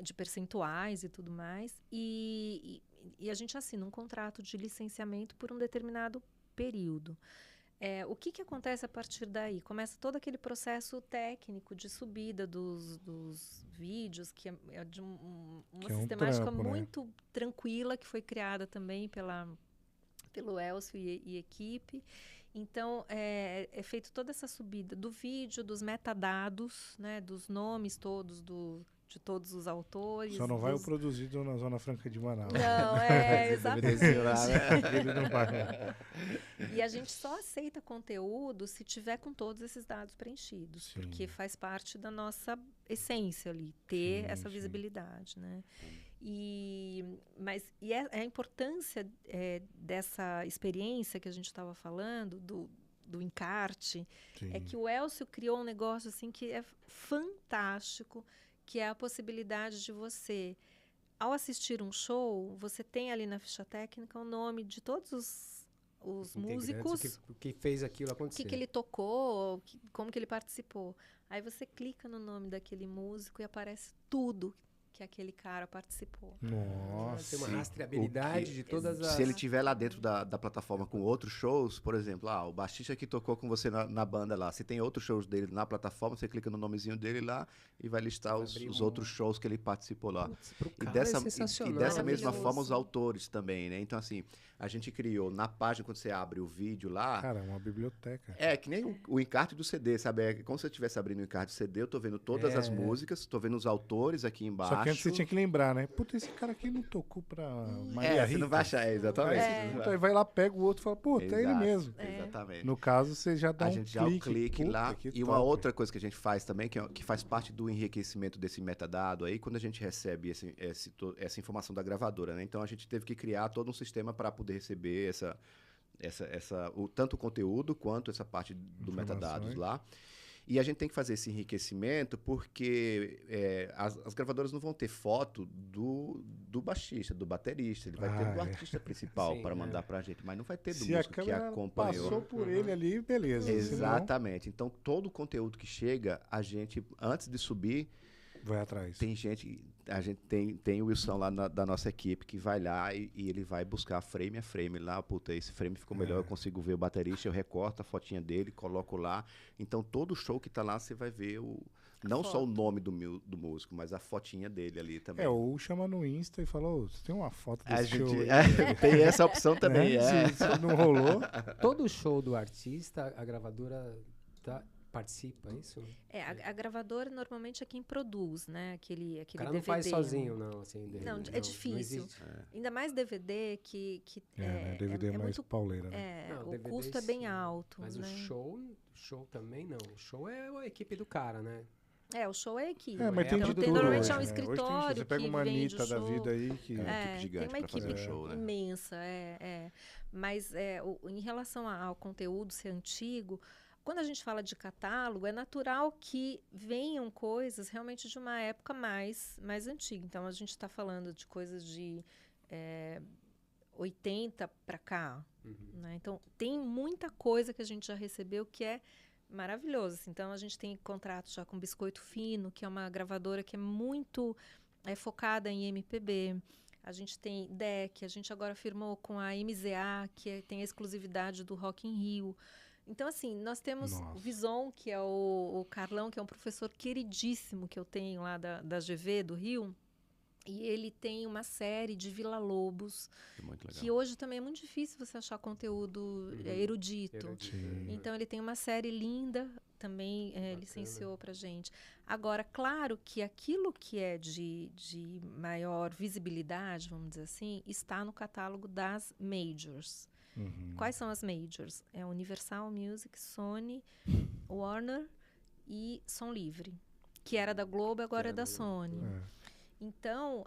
de percentuais e tudo mais, e a gente assina um contrato de licenciamento por um determinado período. O que acontece a partir daí? Começa todo aquele processo técnico de subida dos vídeos, que é de uma Que é um sistemática trampo, né? muito tranquila, que foi criada também pelo Elcio e equipe. Então, é feito toda essa subida do vídeo, dos metadados, né, dos nomes todos de todos os autores. Só não vai o produzido na Zona Franca de Manaus. Não, exatamente. Ele não vai. E a gente só aceita conteúdo se tiver com todos esses dados preenchidos, Sim. porque faz parte da nossa essência ali, ter Sim, essa sim. visibilidade, né? E a importância dessa experiência que a gente estava falando, do encarte, Sim. é que o Elcio criou um negócio assim que é fantástico, que é a possibilidade de você, ao assistir um show, você tem ali na ficha técnica o nome de todos os músicos, o que fez aquilo o acontecer. que ele tocou, como que ele participou. Aí você clica no nome daquele músico e aparece tudo que aquele cara participou. Nossa. Tem uma Sim. rastreabilidade O que- de todas as... Se ele tiver lá dentro da plataforma com outros shows, por exemplo, o baixista que tocou com você na banda lá, se tem outros shows dele na plataforma, você clica no nomezinho dele lá e vai listar Vai os abrir outros shows que ele participou lá. Putz, pro E cara dessa, é sensacional. e dessa mesma Maravilhoso. forma os autores também, né? Então, assim, a gente criou na página, quando você abre o vídeo lá, Cara, é uma biblioteca. é que nem o encarte do CD, sabe? É como se eu estivesse abrindo o encarte do CD, eu tô vendo todas as músicas, tô vendo os autores aqui embaixo. Só que antes você tinha que lembrar, né? Puta, esse cara aqui não tocou pra Maria você Rita. não vai achar, exatamente. Aí, puta, aí vai lá, pega o outro e fala, pô, é ele Exato, mesmo. Exatamente. No caso, você já dá A um gente dá um clique Puta, lá. que E uma top. outra coisa que a gente faz também, que faz parte do enriquecimento desse metadado aí, quando a gente recebe essa informação da gravadora, né? Então a gente teve que criar todo um sistema para poder receber tanto o conteúdo quanto essa parte do metadados lá. E a gente tem que fazer esse enriquecimento porque as gravadoras não vão ter foto do baixista, do baterista. Ele vai ter do artista principal Sim, para mandar pra gente, mas não vai ter do Se a músico que câmera acompanhou. passou por ele ali, beleza. Exatamente. Então, todo o conteúdo que chega, a gente, antes de subir, Senão, vai atrás. a gente tem o Wilson lá da nossa equipe que vai lá e ele vai buscar frame a frame lá. Puta, esse frame ficou melhor, eu consigo ver o baterista, eu recorto a fotinha dele, coloco lá. Então, todo show que tá lá, você vai ver não só o nome do músico, mas a fotinha dele ali também. Ou chama no Insta e fala, ô, você tem uma foto desse A show gente aí? tem essa opção também, Né? Se não rolou, Todo show do artista, a gravadora participa, é isso? A gravadora normalmente é quem produz, né? Aquele O cara DVD. não faz sozinho, não. Assim, Não, é não difícil. existe. Ainda mais DVD que né? DVD é mais muito... pauleira, né? Não, o DVD custo é bem sim, alto. Mas né? o show também não. O show é a equipe do cara, né? O show é a equipe. Mas tem então de tem- tudo normalmente hoje, é um né? Hoje escritório você pega que uma vende Anitta o da show. vida aí que... equipe gigante tem uma pra fazer equipe show, né? imensa, Mas em relação ao conteúdo ser antigo, quando a gente fala de catálogo, é natural que venham coisas realmente de uma época mais antiga. Então, a gente está falando de coisas de 80 para cá. Né? Então, tem muita coisa que a gente já recebeu que é maravilhoso. Assim. Então, a gente tem contrato já com Biscoito Fino, que é uma gravadora que é muito focada em MPB. A gente tem DEC, a gente agora firmou com a MZA, que tem a exclusividade do Rock in Rio. Então, assim, nós temos o Nossa. Vison, que é o Carlão, que é um professor queridíssimo que eu tenho lá da GV, do Rio. E ele tem uma série de Villa-Lobos, É muito legal. que hoje também é muito difícil você achar conteúdo erudito. Sim. Então, ele tem uma série linda, também licenciou pra gente. Agora, claro que aquilo que é de maior visibilidade, vamos dizer assim, está no catálogo das majors. Uhum. Quais são as majors? É Universal Music, Sony, Warner e Som Livre, que era da Globo, agora é da Sony. É. Então,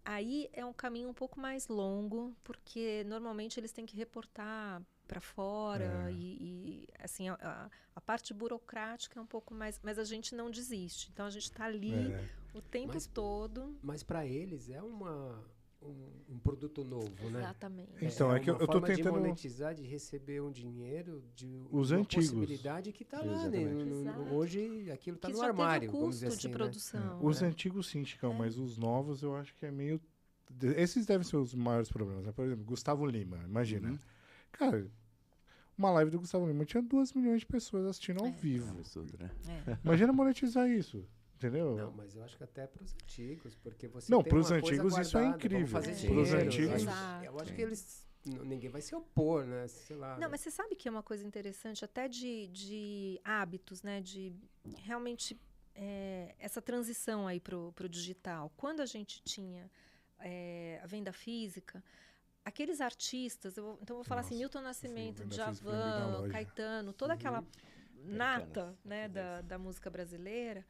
aí é um caminho um pouco mais longo, porque normalmente eles têm que reportar para fora e assim, a parte burocrática é um pouco mais... Mas a gente não desiste. Então, a gente está ali o tempo todo. Mas para eles é um produto novo, né? Exatamente. Então, é que eu tô forma tentando- de monetizar, de receber um dinheiro, de Os uma antigos. possibilidade que está lá, né? Exatamente. Exato. Hoje aquilo está Que no já armário, teve o vamos custo dizer de assim, né? produção. Os antigos sim, Chicão, mas os novos eu acho que é meio... Esses devem ser os maiores problemas, né? Por exemplo, Gustavo Lima, imagina. Cara, uma live do Gustavo Lima tinha 2 milhões de pessoas assistindo ao É vivo. um absurdo, né? Imagina monetizar isso, entendeu? Não, mas eu acho que até para os antigos, porque você Não, tem pros uma coisa antigos isso é guardada, incrível. vamos fazer Pros dinheiro. antigos- Eu acho que eles... Ninguém vai se opor, né? Sei lá. Não, mas você sabe que é uma coisa interessante, até de hábitos, né? De realmente essa transição aí pro digital. Quando a gente tinha a venda física, aqueles artistas, então eu vou falar assim, Nossa, Milton Nascimento, venda física, lembrei da Djavan, loja. Caetano, toda aquela nata, né, da música brasileira,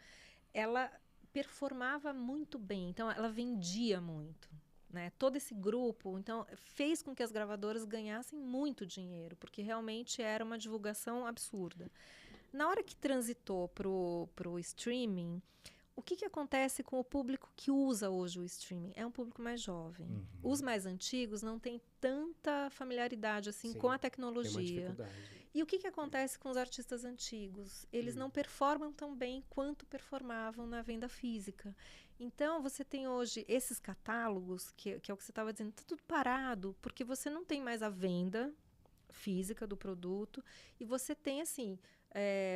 ela performava muito bem, então ela vendia muito. Né? Todo esse grupo, então, fez com que as gravadoras ganhassem muito dinheiro, porque realmente era uma divulgação absurda. Na hora que transitou pro streaming, o que acontece com o público que usa hoje o streaming? É um público mais jovem. Os mais antigos não têm tanta familiaridade assim Sim, com a tem uma tecnologia. dificuldade. E o que acontece com os artistas antigos? Eles não performam tão bem quanto performavam na venda física. Então, você tem hoje esses catálogos, que é o que você estava dizendo, está tudo parado, porque você não tem mais a venda física do produto e você tem, assim,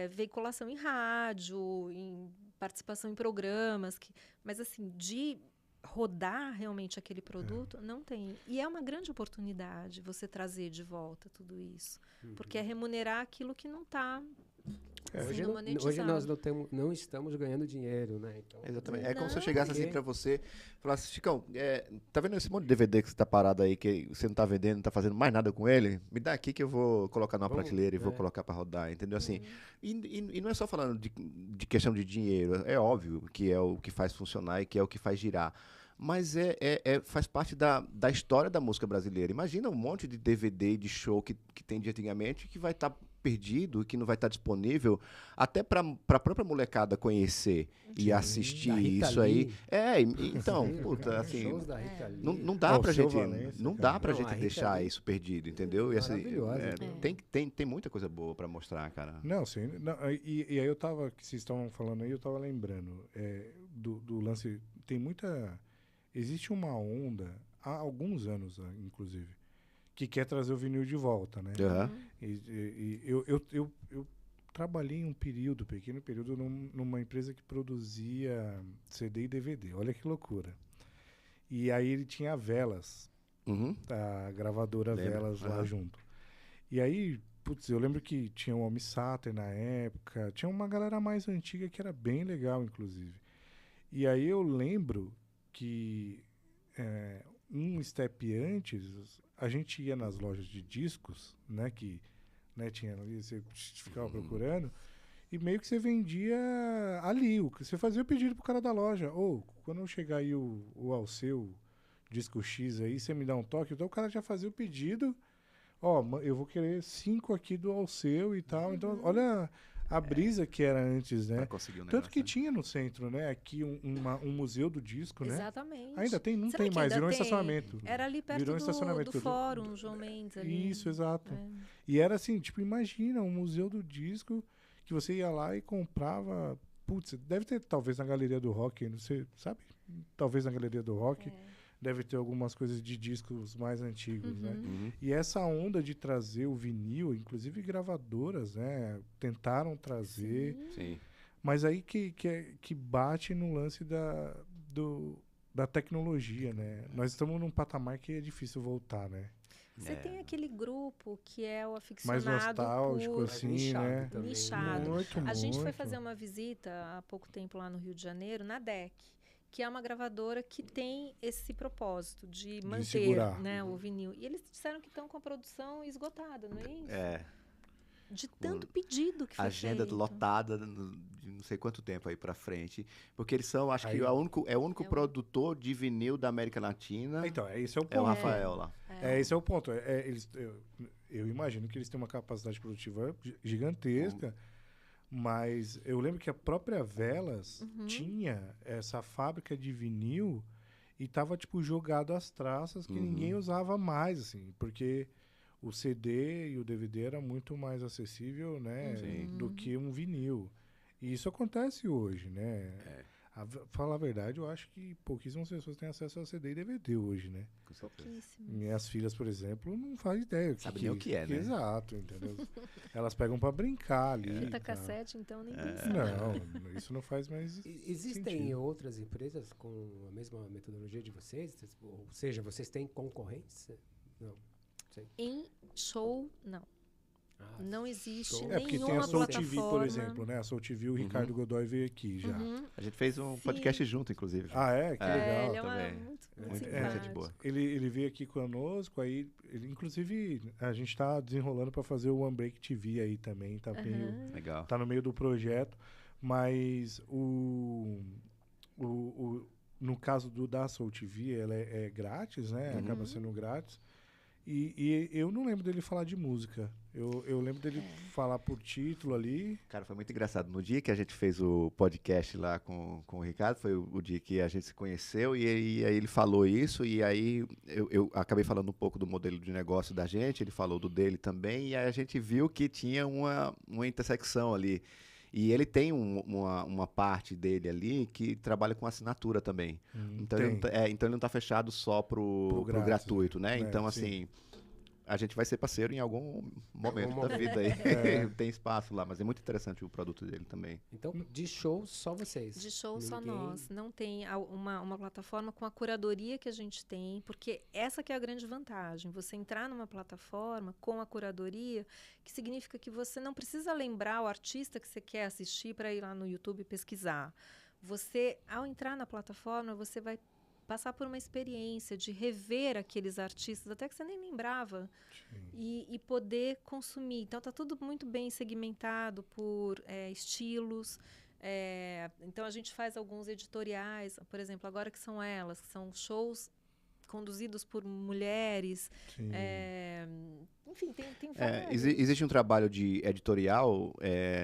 veiculação em rádio, em participação em programas, mas, assim, de rodar realmente aquele produto, não tem. E é uma grande oportunidade você trazer de volta tudo isso, porque é remunerar aquilo que não está sendo monetizado. Hoje nós não estamos ganhando dinheiro, né? Então, Exatamente. É como se eu Não. chegasse assim pra você e falasse, Chicão, tá vendo esse monte de DVD que você tá parado aí, que você não tá vendendo, não tá fazendo mais nada com ele? Me dá aqui que eu vou colocar numa prateleira e vou colocar pra rodar, entendeu? Assim, e não é só falando de questão de dinheiro, é óbvio que é o que faz funcionar e que é o que faz girar. Mas faz parte da história da música brasileira. Imagina um monte de DVD de show que tem de antigamente que vai estar perdido, que não vai estar disponível, até para a própria molecada conhecer e assistir Da Rita isso Lee. aí. Então, puta, assim, Shows da Rita Lee. não dá pra Alceu gente, Valença, não cara. dá pra Não, a gente Rita deixar Lee. isso perdido, entendeu? E assim, Maravilhosa. tem muita coisa boa pra mostrar, cara. Não, sim. Não, e aí eu tava, que vocês estavam falando aí, eu tava lembrando do lance. Tem muita. Existe uma onda, há alguns anos, inclusive, que quer trazer o vinil de volta, né? Aham. E eu trabalhei um pequeno período, numa empresa que produzia CD e DVD. Olha que loucura. E aí ele tinha a Velas, Uhum. a gravadora Lembro. Velas lá Aham. junto. E aí, putz, eu lembro que tinha o Homem Sater na época, tinha uma galera mais antiga que era bem legal, inclusive. E aí eu lembro que um step antes, a gente ia nas lojas de discos, né, que tinha ali, você ficava procurando, e meio que você vendia ali, você fazia o pedido pro cara da loja, ou quando chegar aí o Alceu disco X aí, você me dá um toque, então o cara já fazia o pedido, eu vou querer 5 aqui do Alceu e tal, então olha a brisa que era antes, né? Pra conseguir um Tanto negócio, que né? tinha no centro, né? Aqui um museu do disco, né? Exatamente. Ainda tem? Não Será tem que mais, ainda virou um tem? estacionamento. Era ali perto Virou um estacionamento. do fórum, João Mendes ali. Isso, exato. É. E era assim, tipo, imagina, um museu do disco que você ia lá e comprava. Putz, deve ter talvez na Galeria do Rock, não sei, sabe? Talvez na Galeria do Rock. deve ter algumas coisas de discos mais antigos, né? Uhum. E essa onda de trazer o vinil, inclusive gravadoras, né? Tentaram trazer, Sim. mas aí que bate no lance da tecnologia, né? Nós estamos num patamar que é difícil voltar, né? Você É. tem aquele grupo que é o Mais aficionado nostálgico, por assim, nichado né? também. nichado. Muito, A gente foi muito. fazer uma visita há pouco tempo lá no Rio de Janeiro, na DEC, que é uma gravadora que tem esse propósito de manter, segurar. né, o vinil. E eles disseram que estão com a produção esgotada, não é isso? É. De tanto pedido que foi Agenda feito. lotada de não sei quanto tempo aí pra frente. Porque eles são, acho Aí- que é o único É o- produtor de vinil da América Latina. Então, esse é o É o ponto. Rafael lá. Esse é o ponto. Eu imagino que eles têm uma capacidade produtiva gigantesca, mas eu lembro que a própria Velas tinha essa fábrica de vinil e tava, tipo, jogado às traças que ninguém usava mais, assim, porque o CD e o DVD era muito mais acessível, né, do que um vinil. E isso acontece hoje, né? Falar a verdade, eu acho que pouquíssimas pessoas têm acesso a CD e DVD hoje, né? Com certeza. Pouquíssimo. Minhas filhas, por exemplo, não fazem ideia. Sabe nem o que é, né? Exato, entendeu? Elas pegam pra brincar ali. Fita e tal. cassete, então, nem pensar. Não, isso não faz mais Existem sentido. outras empresas com a mesma metodologia de vocês? Ou seja, vocês têm concorrentes? Não. Em show, não. Ah, Não existe show. É porque tem a nenhuma Soul TV, por plataforma. exemplo, né? A Soul TV, o Ricardo Godoy veio aqui já. A gente fez um Sim. podcast junto, inclusive. Ah, é? Que legal. Ele é também. muito Muito simpático. gente boa. Ele veio aqui conosco, aí, inclusive, a gente tá desenrolando pra fazer o One Break TV aí também, tá, Legal. tá no meio do projeto, mas no caso da Soul TV, ela é grátis, né? Acaba sendo grátis. E eu não lembro dele falar de música. Eu lembro dele falar por título ali. Cara, foi muito engraçado. No dia que a gente fez o podcast lá com o Ricardo, foi o dia que a gente se conheceu, e aí ele falou isso, e aí eu acabei falando um pouco do modelo de negócio da gente, ele falou do dele também, e aí a gente viu que tinha uma intersecção ali. E ele tem uma parte dele ali que trabalha com assinatura também. Então, ele não tá fechado só pro grátis, gratuito, né? né? Então, Sim. assim, a gente vai ser parceiro em algum momento da vida aí. Tem espaço lá, mas é muito interessante o produto dele também. Então, de show, só vocês? De show só Ninguém- nós. Não tem uma plataforma com a curadoria que a gente tem, porque essa que é a grande vantagem. Você entrar numa plataforma com a curadoria, que significa que você não precisa lembrar o artista que você quer assistir para ir lá no YouTube pesquisar. Você, ao entrar na plataforma, você vai passar por uma experiência de rever aqueles artistas, até que você nem lembrava, e poder consumir. Então, está tudo muito bem segmentado por estilos. Então, a gente faz alguns editoriais, por exemplo, agora que são elas, que são shows conduzidos por mulheres. Sim. Enfim, tem vários. Existe um trabalho de editorial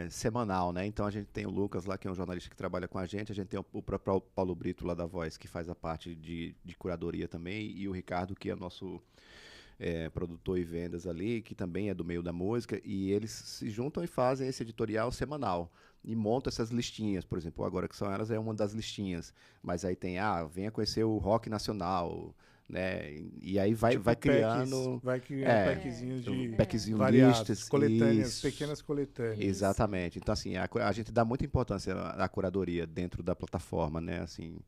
semanal, né? Então a gente tem o Lucas lá, que é um jornalista que trabalha com a gente tem o próprio Paulo Brito lá da Voz, que faz a parte de curadoria também, e o Ricardo, que é nosso produtor e vendas ali, que também é do meio da música, e eles se juntam e fazem esse editorial semanal. E montam essas listinhas, por exemplo, agora que são elas é uma das listinhas, mas aí tem, venha conhecer o rock nacional, né? E aí vai criando... Vai criando packzinhos de packzinho, variados, listas, coletâneas, isso. pequenas coletâneas. Exatamente. Então, assim, a gente dá muita importância à curadoria dentro da plataforma, né? Assim,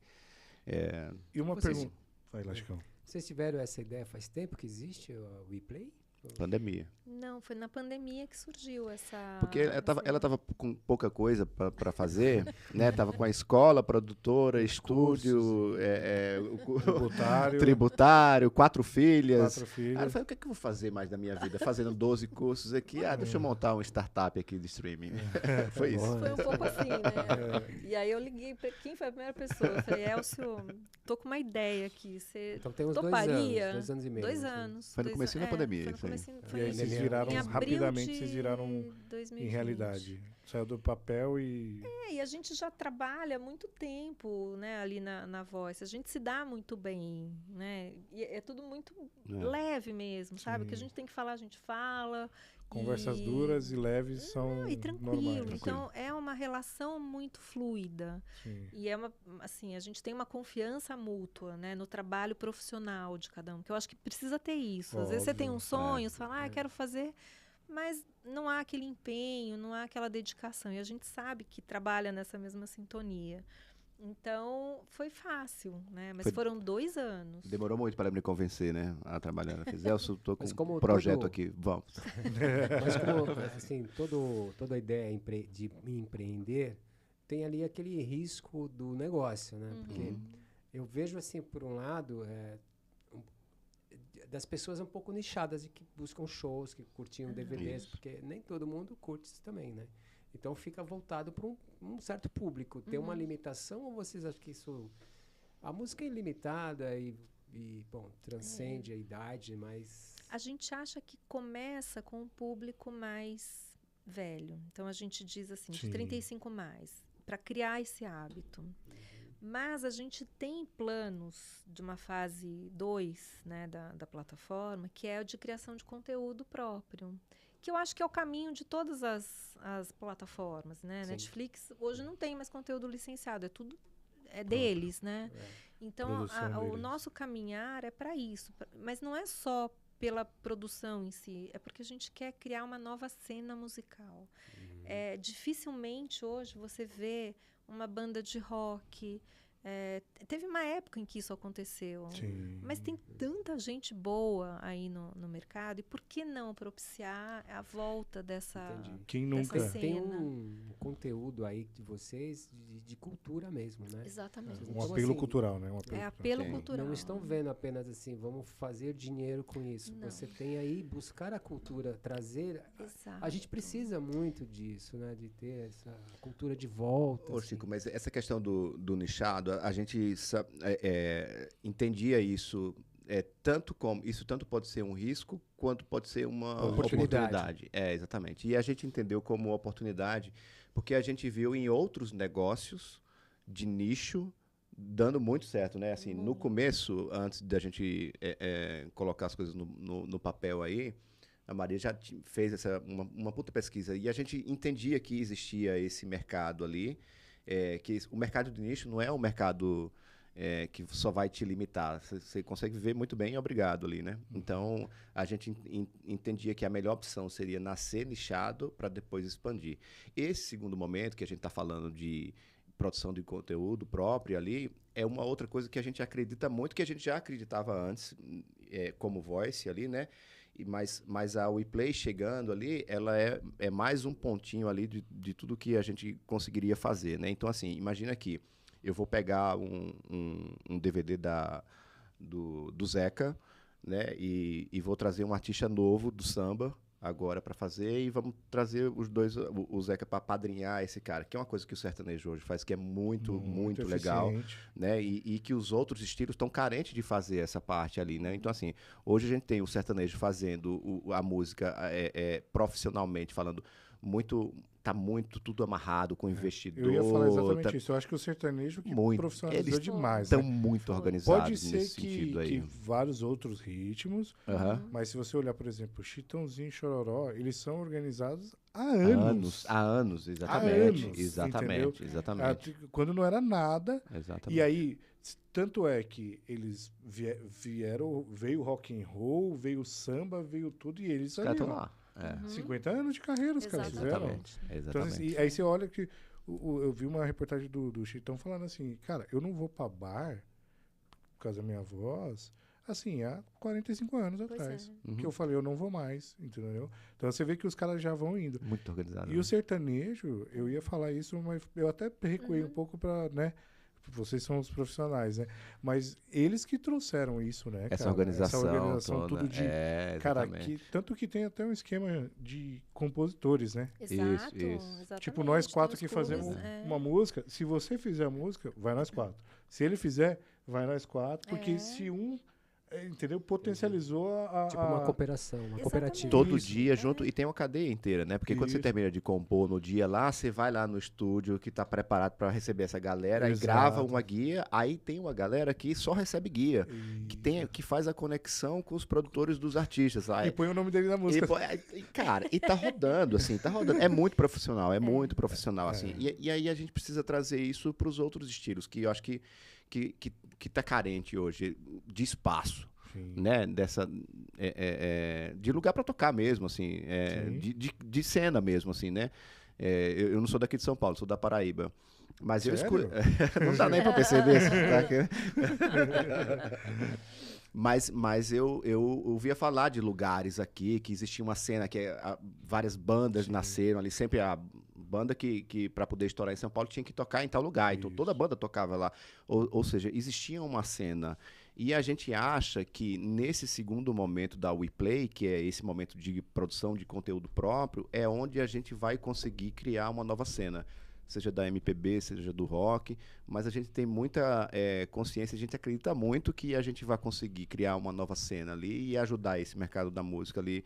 E uma Vocês- pergunta. Vai, Lascão. Vocês tiveram essa ideia faz tempo que existe o WePlay? pandemia. Não, foi na pandemia que surgiu essa... Porque ela tava com pouca coisa para fazer, né? Tava com a escola, produtora, estúdio, tributário, 4 filhas. 4 Aí eu filhos. falei, o que é que eu vou fazer mais da minha vida? Fazendo 12 cursos aqui. Deixa eu montar uma startup aqui de streaming. Foi isso. Foi um pouco assim, né? E aí eu liguei para quem foi a primeira pessoa. Eu falei, Elcio, tô com uma ideia aqui. Você Então tem uns toparia? 2 anos e meio. 2 assim. anos. Foi no comecinho da pandemia, Foi no isso aí. comecinho, E aí vocês Em viraram, em abril rapidamente, de vocês viraram 2020. em realidade. Saiu do papel e... E a gente já trabalha há muito tempo, né, ali na Voice. A gente se dá muito bem, né? E é tudo muito leve mesmo, sabe? O que a gente tem que falar, a gente fala. Conversas duras e leves são E tranquilo. normais. Então, é uma relação muito fluida. Sim. E é assim, a gente tem uma confiança mútua, né, no trabalho profissional de cada um, que eu acho que precisa ter isso. Às vezes você tem um sonho, você fala, quero fazer, mas não há aquele empenho, não há aquela dedicação. E a gente sabe que trabalha nessa mesma sintonia. Então, foi fácil, né? Mas foram 2 anos. Demorou muito para me convencer, né? A trabalhar. Ela fez, Elcio, tô com como um projeto todo- aqui, vamos. Mas como, assim, toda a ideia de empreender tem ali aquele risco do negócio, né? Porque eu vejo, assim, por um lado, das pessoas um pouco nichadas e que buscam shows, que curtiam DVDs, Isso. porque nem todo mundo curte isso também, né? Então fica voltado para um certo público. Tem uma limitação ou vocês acham que isso... A música é ilimitada bom, transcende a idade, mas... A gente acha que começa com um público mais velho. Então, a gente diz assim, de Sim. 35 mais, para criar esse hábito. Mas a gente tem planos de uma fase 2, né, da plataforma, que é o de criação de conteúdo próprio. Que eu acho que é o caminho de todas as plataformas, né? Sim. Netflix hoje não tem mais conteúdo licenciado, é deles, né? Então, Produção o deles. nosso caminhar é para isso. Mas não é só pela produção em si, é porque a gente quer criar uma nova cena musical. Dificilmente hoje você vê uma banda de rock. Teve uma época em que isso aconteceu. Sim. Mas tem tanta gente boa aí no mercado, e por que não propiciar a volta dessa... Entendi. Quem Dessa nunca... cena. Tem um conteúdo aí de vocês de cultura mesmo, né? Exatamente. Vocês Um não estão, apelo assim, cultural, né? Um apelo É cultural. apelo Sim. cultural. Não estão vendo apenas assim, vamos fazer dinheiro com isso. Não. Você tem aí buscar a cultura, trazer. Exato. A gente precisa muito disso, né? De ter essa cultura de volta. Ô, assim. Chico, mas essa questão do nichado, a gente entendia isso tanto pode ser um risco quanto pode ser uma Oportunidade. oportunidade. Exatamente. E a gente entendeu como oportunidade porque a gente viu em outros negócios de nicho dando muito certo, né? Assim, no começo, antes da gente colocar as coisas no papel aí, a Maria já fez uma puta pesquisa e a gente entendia que existia esse mercado ali, que o mercado de nicho não é um mercado que só vai te limitar. Você consegue viver muito bem e obrigado ali, né? Então, a gente entendia que a melhor opção seria nascer nichado para depois expandir. Esse segundo momento que a gente está falando de produção de conteúdo próprio ali, é uma outra coisa que a gente acredita muito, que a gente já acreditava antes, como Voice ali, né? Mas a WePlay chegando ali, ela é mais um pontinho ali de tudo que a gente conseguiria fazer, né? Então, assim, imagina aqui, eu vou pegar um DVD do Zeca, né? E vou trazer um artista novo do samba agora para fazer, e vamos trazer os dois, o Zeca, para padrinhar esse cara, que é uma coisa que o sertanejo hoje faz, que é muito legal, eficiente. né? E que os outros estilos estão carentes de fazer essa parte ali, né? Então, assim, hoje a gente tem o sertanejo fazendo a música profissionalmente falando tá muito tudo amarrado com investidor. Eu ia falar exatamente isso. Eu acho que o sertanejo que Muito. profissionalizou Eles demais. estão Né? muito Foi. organizados Pode ser nesse sentido que aí. vários outros ritmos, Aham. mas se você olhar, por exemplo, Chitãozinho e Chororó, eles são organizados há Há anos. exatamente. anos, Exatamente, entendeu? exatamente. Quando não era nada. Exatamente. E aí, tanto é que eles veio o rock and roll, veio o samba, veio tudo, e eles Os caras ali, estão ó, lá. 50 anos de carreira, os caras fizeram. Exatamente. Então, Exatamente. assim, e aí você olha que eu vi uma reportagem do Chitão falando assim, cara, eu não vou pra bar por causa da minha voz, assim, há 45 anos Pois atrás. Uhum. Que eu falei, eu não vou mais, entendeu? Então você vê que os caras já vão indo. Muito organizado. E o sertanejo, eu ia falar isso, mas eu até recuei um pouco pra, né? Vocês são os profissionais, né? Mas eles que trouxeram isso, né, Essa cara? organização toda. toda. Tudo de... Cara, Exatamente. tanto que tem até um esquema de compositores, né? Exato, Isso. exatamente. Tipo, nós quatro Tem que os clubes, fazemos é. uma música, se você fizer a música, vai nós quatro. Se ele fizer, vai nós quatro, porque É. se um entendeu? Potencializou Tipo uma cooperação, uma Exatamente. cooperativa. Todo Isso. dia junto, e tem uma cadeia inteira, né? Porque quando você Isso. termina de compor no dia lá, você vai lá no estúdio que tá preparado para receber essa galera e Exato. grava uma guia, aí tem uma galera que só recebe guia, que faz a conexão com os produtores dos artistas. E Aí, põe o nome dele na música. cara, e tá rodando, assim, tá rodando. É muito profissional, muito profissional, assim. E aí a gente precisa trazer isso para os outros estilos, que eu acho que tá carente hoje de espaço. Sim. Né, de lugar para tocar mesmo, assim, Sim. de cena mesmo, assim, né? Eu não sou daqui de São Paulo, sou da Paraíba. Mas eu Sério? escuto. Não dá nem para perceber. Mas eu ouvia falar de lugares aqui, que existia uma cena que várias bandas nasceram ali, sempre a banda que para poder estourar em São Paulo tinha que tocar em tal lugar, então toda banda tocava lá. Ou seja, existia uma cena. E a gente acha que nesse segundo momento da WePlay, que é esse momento de produção de conteúdo próprio, é onde a gente vai conseguir criar uma nova cena. Seja da MPB, seja do rock, mas a gente tem muita consciência, a gente acredita muito que a gente vai conseguir criar uma nova cena ali e ajudar esse mercado da música ali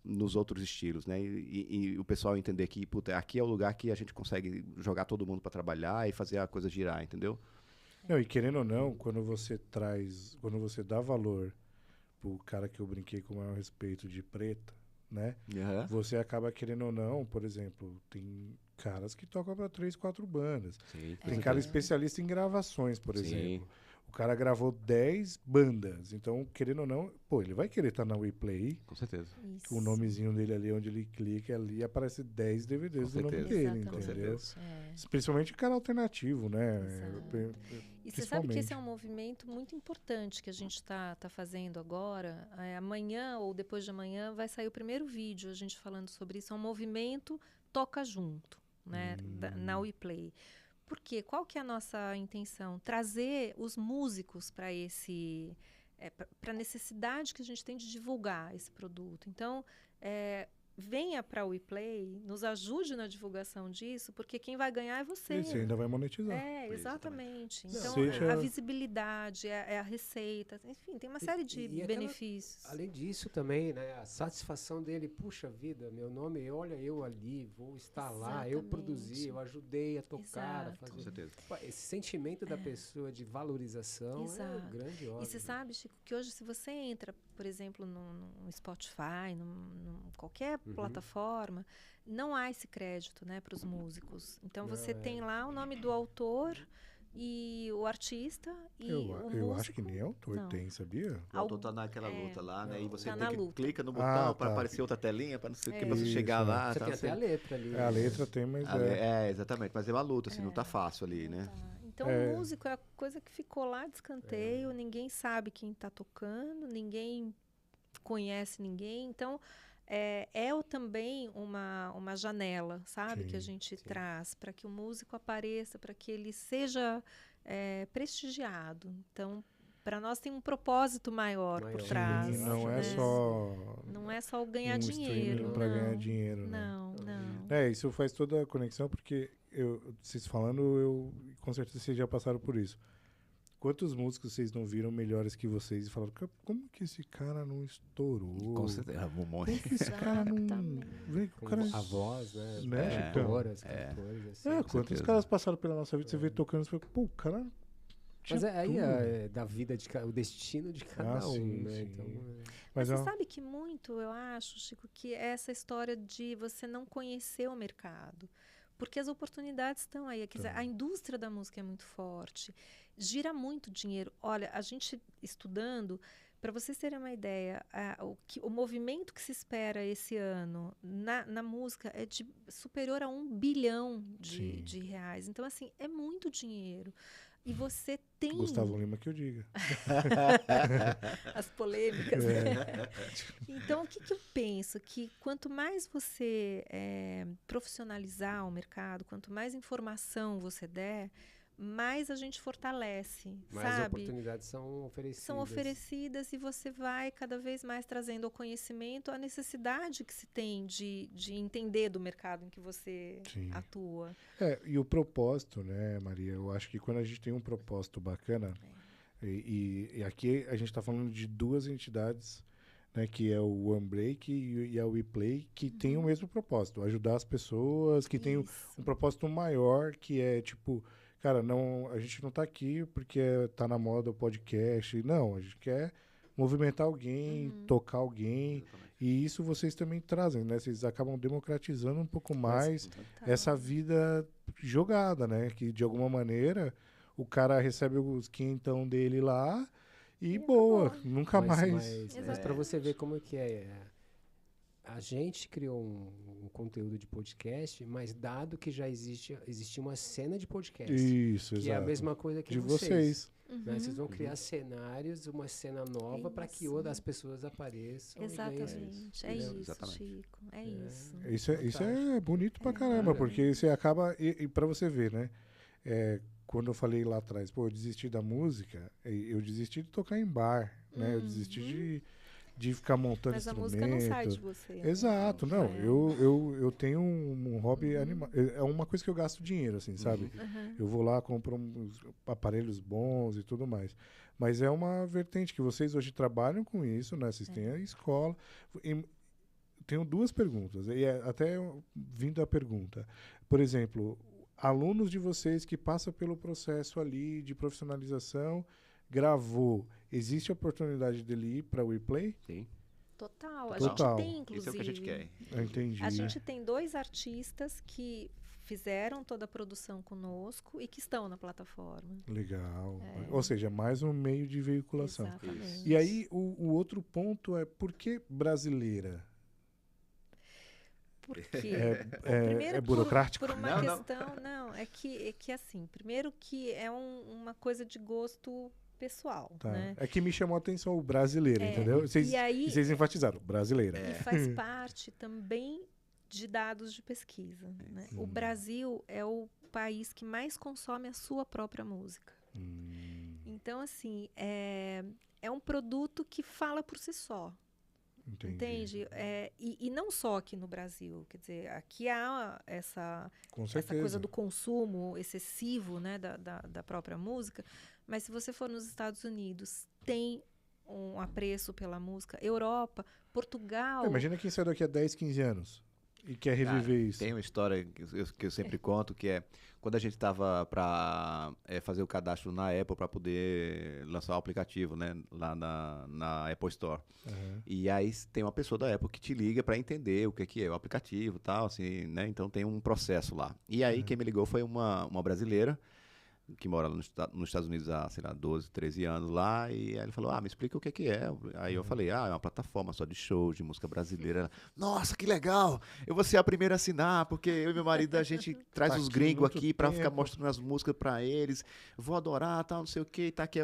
nos outros estilos, né? E o pessoal entender que, puta, aqui é o lugar que a gente consegue jogar todo mundo para trabalhar e fazer a coisa girar, entendeu? Não, e querendo ou não, quando você dá valor pro cara que eu brinquei com o maior respeito de preta, né? Uhum. Você acaba querendo ou não, por exemplo, tem caras que tocam para 3, 4 bandas. Sim, Tem cara especialista em gravações, por Sim. exemplo. O cara gravou 10 bandas. Então, querendo ou não, pô, ele vai querer estar na WePlay. Com certeza. Isso. O nomezinho dele ali, onde ele clica, ali aparece 10 DVDs Com do nome certeza. dele, Exatamente. entendeu? É. Principalmente cara alternativo, né? Exato. E você sabe que esse é um movimento muito importante que a gente tá fazendo agora. Amanhã ou depois de amanhã vai sair o primeiro vídeo a gente falando sobre isso. É um movimento Toca Junto, né? Na WePlay. Por quê? Qual que é a nossa intenção? Trazer os músicos para para a necessidade que a gente tem de divulgar esse produto. Então, venha para a WePlay, nos ajude na divulgação disso, porque quem vai ganhar é você. E você ainda vai monetizar. Exatamente. Então, Seja- a visibilidade, a receita, enfim, tem uma série de e aquela- benefícios. Além disso também, né, a satisfação dele, puxa vida, meu nome, olha eu ali, vou estar lá, eu Exatamente. produzi, eu ajudei a tocar, a Exato. fazer. Com certeza. Pô, esse sentimento da pessoa de valorização Exato. é grandioso. E você sabe, Chico, que hoje se você entra, por exemplo, no Spotify, qualquer plataforma, não há esse crédito, né, para os músicos. Então você tem lá o nome do autor e o artista e o músico. Eu acho que nem autor não. tem, sabia? O autor tá naquela luta lá, né? E você Tá tem na que luta. clica no botão para tá. aparecer outra telinha, para não sei o que, pra você Isso, chegar lá. Você tá? tem até a letra ali. A letra tem, mas Exatamente. Mas é uma luta, assim, não tá fácil ali, né? Então, o músico é a coisa que ficou lá de escanteio, ninguém sabe quem está tocando, ninguém conhece ninguém. Então, também uma janela, sabe, que a gente traz para que o músico apareça, para que ele seja prestigiado. Então, para nós tem um propósito maior por Sim, trás. não é né? só Não é só o ganhar um dinheiro. streaming para ganhar dinheiro, né? Não. Isso faz toda a conexão, porque vocês falando, com certeza vocês já passaram por isso. Quantos músicos vocês não viram melhores que vocês e falaram, como que esse cara não estourou? Com certeza, um monte. Como que esse cara não... Exatamente. Vem, o cara... A voz, né? Né, Cantoras, cantores, assim. quantos certeza. caras passaram pela nossa vida, você vê tocando, você fala, pô, o cara... Mas tinha aí tudo. é da vida o destino de cada um, sim, né? sim. Então, Mas Você é uma- sabe que muito, eu acho, Chico, que é essa história de você não conhecer o mercado. Porque as oportunidades estão aí. Quer dizer, a indústria da música é muito forte. Gira muito dinheiro. Olha, a gente estudando, para vocês terem uma ideia, o movimento que se espera esse ano na música é superior a 1 bilhão de reais. Então, assim, é muito dinheiro. E você tem... Gustavo Lima que eu diga. As polêmicas. Então, o que eu penso? Que quanto mais você profissionalizar o mercado, quanto mais informação você der, mais a gente fortalece, mais sabe? oportunidades são oferecidas. São oferecidas e você vai cada vez mais trazendo ao conhecimento a necessidade que se tem de entender do mercado em que você atua. E o propósito, né, Maria? Eu acho que quando a gente tem um propósito bacana, E aqui a gente está falando de duas entidades, né, que é o OneBreak e a WePlay, que tem o mesmo propósito, ajudar as pessoas, que tem um propósito maior, que é tipo, cara, não, a gente não está aqui porque tá na moda o podcast, não, a gente quer movimentar alguém, tocar alguém, Exatamente. e isso vocês também trazem, né? Vocês acabam democratizando um pouco mais Total. essa vida jogada, né? Que de alguma maneira o cara recebe os quinhentão dele lá e boa, acabou. nunca mais. Mas para Exatamente. você ver como é que é. A gente criou um conteúdo de podcast, mas dado que já existe uma cena de podcast, Isso, que é a exato. mesma coisa que De vocês. vocês. Né? Vocês vão criar cenários, uma cena nova para que Isso. outras pessoas apareçam. e ganhem Exatamente. É entendeu? isso, Exatamente. Chico. É isso. Isso é bonito pra É. caramba, porque você acaba. E pra você ver, né? Quando eu falei lá atrás, pô, eu desisti da música, eu desisti de tocar em bar, né? Eu desisti de ficar montando Mas a instrumento. música não sai de você. né? Exato, não. É. Eu tenho um hobby animal. É uma coisa que eu gasto dinheiro, assim, sabe? Uhum. Eu vou lá, compro uns aparelhos bons e tudo mais. Mas é uma vertente que vocês hoje trabalham com isso, né? Vocês têm a escola. Tenho duas perguntas. E até vindo a pergunta. Por exemplo, alunos de vocês que passam pelo processo ali de profissionalização, gravou. Existe a oportunidade dele ir para o WePlay? Sim. Total. A Total. gente tem, inclusive. Isso é o que a gente quer. Eu entendi. A gente tem 2 artistas que fizeram toda a produção conosco e que estão na plataforma. Legal. Ou seja, mais um meio de veiculação. Exatamente. E aí, o outro ponto é por que brasileira? Porque É burocrático? Por uma Não. questão, não, é que assim, primeiro que é uma coisa de gosto pessoal, Tá. né? É que me chamou a atenção o brasileiro, entendeu? Vocês, E aí- vocês enfatizaram, brasileira. E faz parte também de dados de pesquisa, né? O Brasil é o país que mais consome a sua própria música. Então, assim, é um produto que fala por si só. Entendi. Entende? E não só aqui no Brasil, quer dizer, aqui há essa Com coisa do consumo excessivo, né, da própria música, mas se você for nos Estados Unidos, tem um apreço pela música. Europa, Portugal... Imagina quem sai daqui a 10, 15 anos e quer Cara, reviver isso. Tem uma história que eu sempre conto, que é quando a gente estava para fazer o cadastro na Apple para poder lançar o aplicativo, né, lá na Apple Store. Uhum. E aí tem uma pessoa da Apple que te liga para entender o que é o aplicativo e tal, assim, né? Então tem um processo lá. E aí quem me ligou foi uma brasileira que mora nos Estados Unidos há, sei lá, 12, 13 anos lá, e aí ele falou, me explica o que é. Aí eu falei, é uma plataforma só de shows, de música brasileira. Ela, nossa, que legal! Eu vou ser a primeira a assinar, porque eu e meu marido, a gente traz Tá os aqui gringos muito aqui pra ficar tempo. mostrando as músicas pra eles, vou adorar, tal, não sei o que, tá aqui.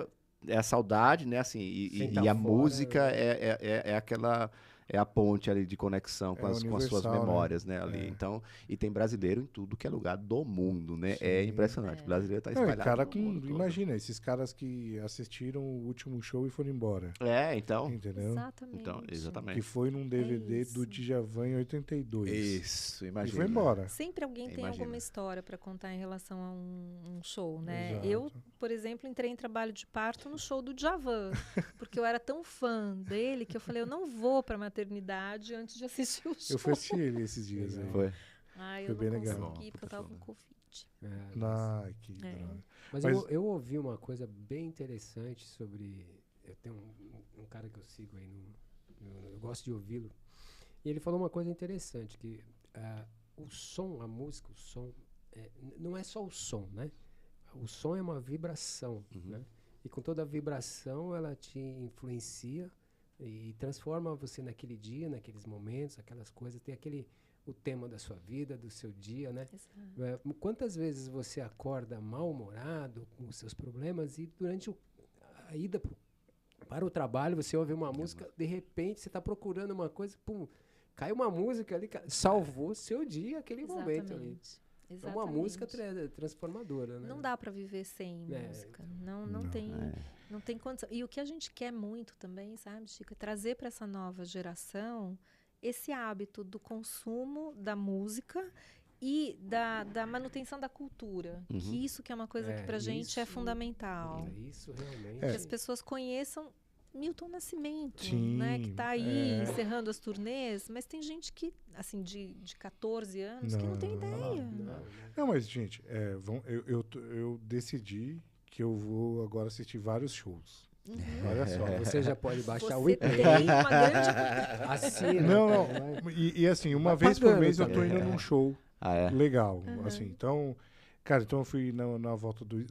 É a saudade, né, assim, Sem e tá a fora, música é aquela... É a ponte ali de conexão com as suas universal, né? memórias, né, ali. Então, e tem brasileiro em tudo que é lugar do mundo, né? É Sim. impressionante. O brasileiro tá Não, e espalhado cara no mundo todo. imagina, esses caras que assistiram o último show e foram embora. Então. Entendeu? Exatamente. Então, Que exatamente. foi num DVD do isso. Djavan em 82. Isso, E imagina. foi embora. Sempre alguém tem Imagina. alguma história para contar em relação a um show, né? Exato. Eu, por exemplo, entrei em trabalho de parto no show do Djavan, porque eu era tão fã dele que eu falei, eu não vou para maternidade antes de assistir o show. Eu fui assistir ele esses dias aí. Foi. Ai, Foi eu bem não legal. consegui, porque eu tava com Puta Covid. Ai, que É. droga. Mas, Mas- eu ouvi uma coisa bem interessante sobre... Eu tenho um cara que eu sigo aí, eu gosto de ouvi-lo. E ele falou uma coisa interessante, que o som, a música, o som, não é só o som, né? O som é uma vibração, né? E com toda a vibração, ela te influencia e transforma você naquele dia, naqueles momentos, aquelas coisas. Tem o tema da sua vida, do seu dia, né? Exato. Quantas vezes você acorda mal-humorado com os seus problemas e durante a ida para o trabalho você ouve uma música, de repente você está procurando uma coisa, pum, cai uma música ali, salvou seu dia, aquele momento ali. É uma Exatamente. música transformadora, né? Não dá para viver sem música. Não Não. tem, não tem condição. E o que a gente quer muito também, sabe, Chico, é trazer para essa nova geração esse hábito do consumo da música e da manutenção da cultura, que isso que é uma coisa que pra gente é fundamental. Isso realmente. Que as pessoas conheçam Milton Nascimento, Sim, né, que está aí encerrando as turnês, mas tem gente que, assim, de 14 anos, que não tem ideia. Não, mas, gente, eu decidi que eu vou agora assistir vários shows. Olha só. Você já pode baixar o Você replay. tem uma grande... Assina. Não. E assim, uma vez por pagando mês eu tô também. indo num show legal. Uhum. Assim, então, cara, então eu fui na volta do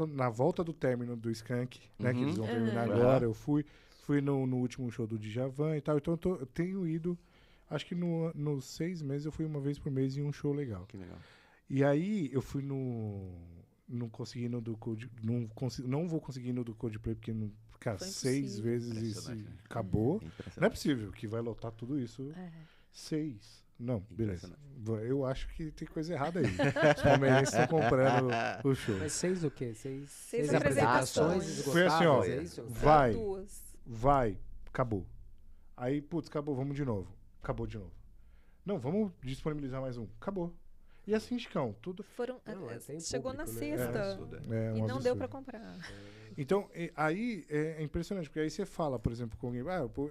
na volta do término do Skank, né, que eles vão terminar agora. Eu fui no último show do Djavan e tal. Então eu tenho ido, acho que nos 6 meses eu fui uma vez por mês em um show legal. Que legal. E aí eu fui não consegui no do Code, não vou conseguir no do Coldplay porque cara, Foi 6 impossível. vezes Impressionante, né? acabou. Impressionante. Não é possível que vai lotar tudo isso. 6. Não, beleza. Eu acho que tem coisa errada aí. Os palmeirenses estão comprando o show. Mas 6 o quê? 6 Seis apresentações Foi assim, ó. esgotáveis, é isso? Vai, Duas. vai, acabou. Aí, putz, acabou, vamos de novo. Acabou de novo. Não, vamos disponibilizar mais um. Acabou. E assim, Chicão, tudo. Não, tem Chegou público, na né? sexta É um e não absurdo. deu para comprar. Então, aí é impressionante, porque aí você fala, por exemplo, com alguém,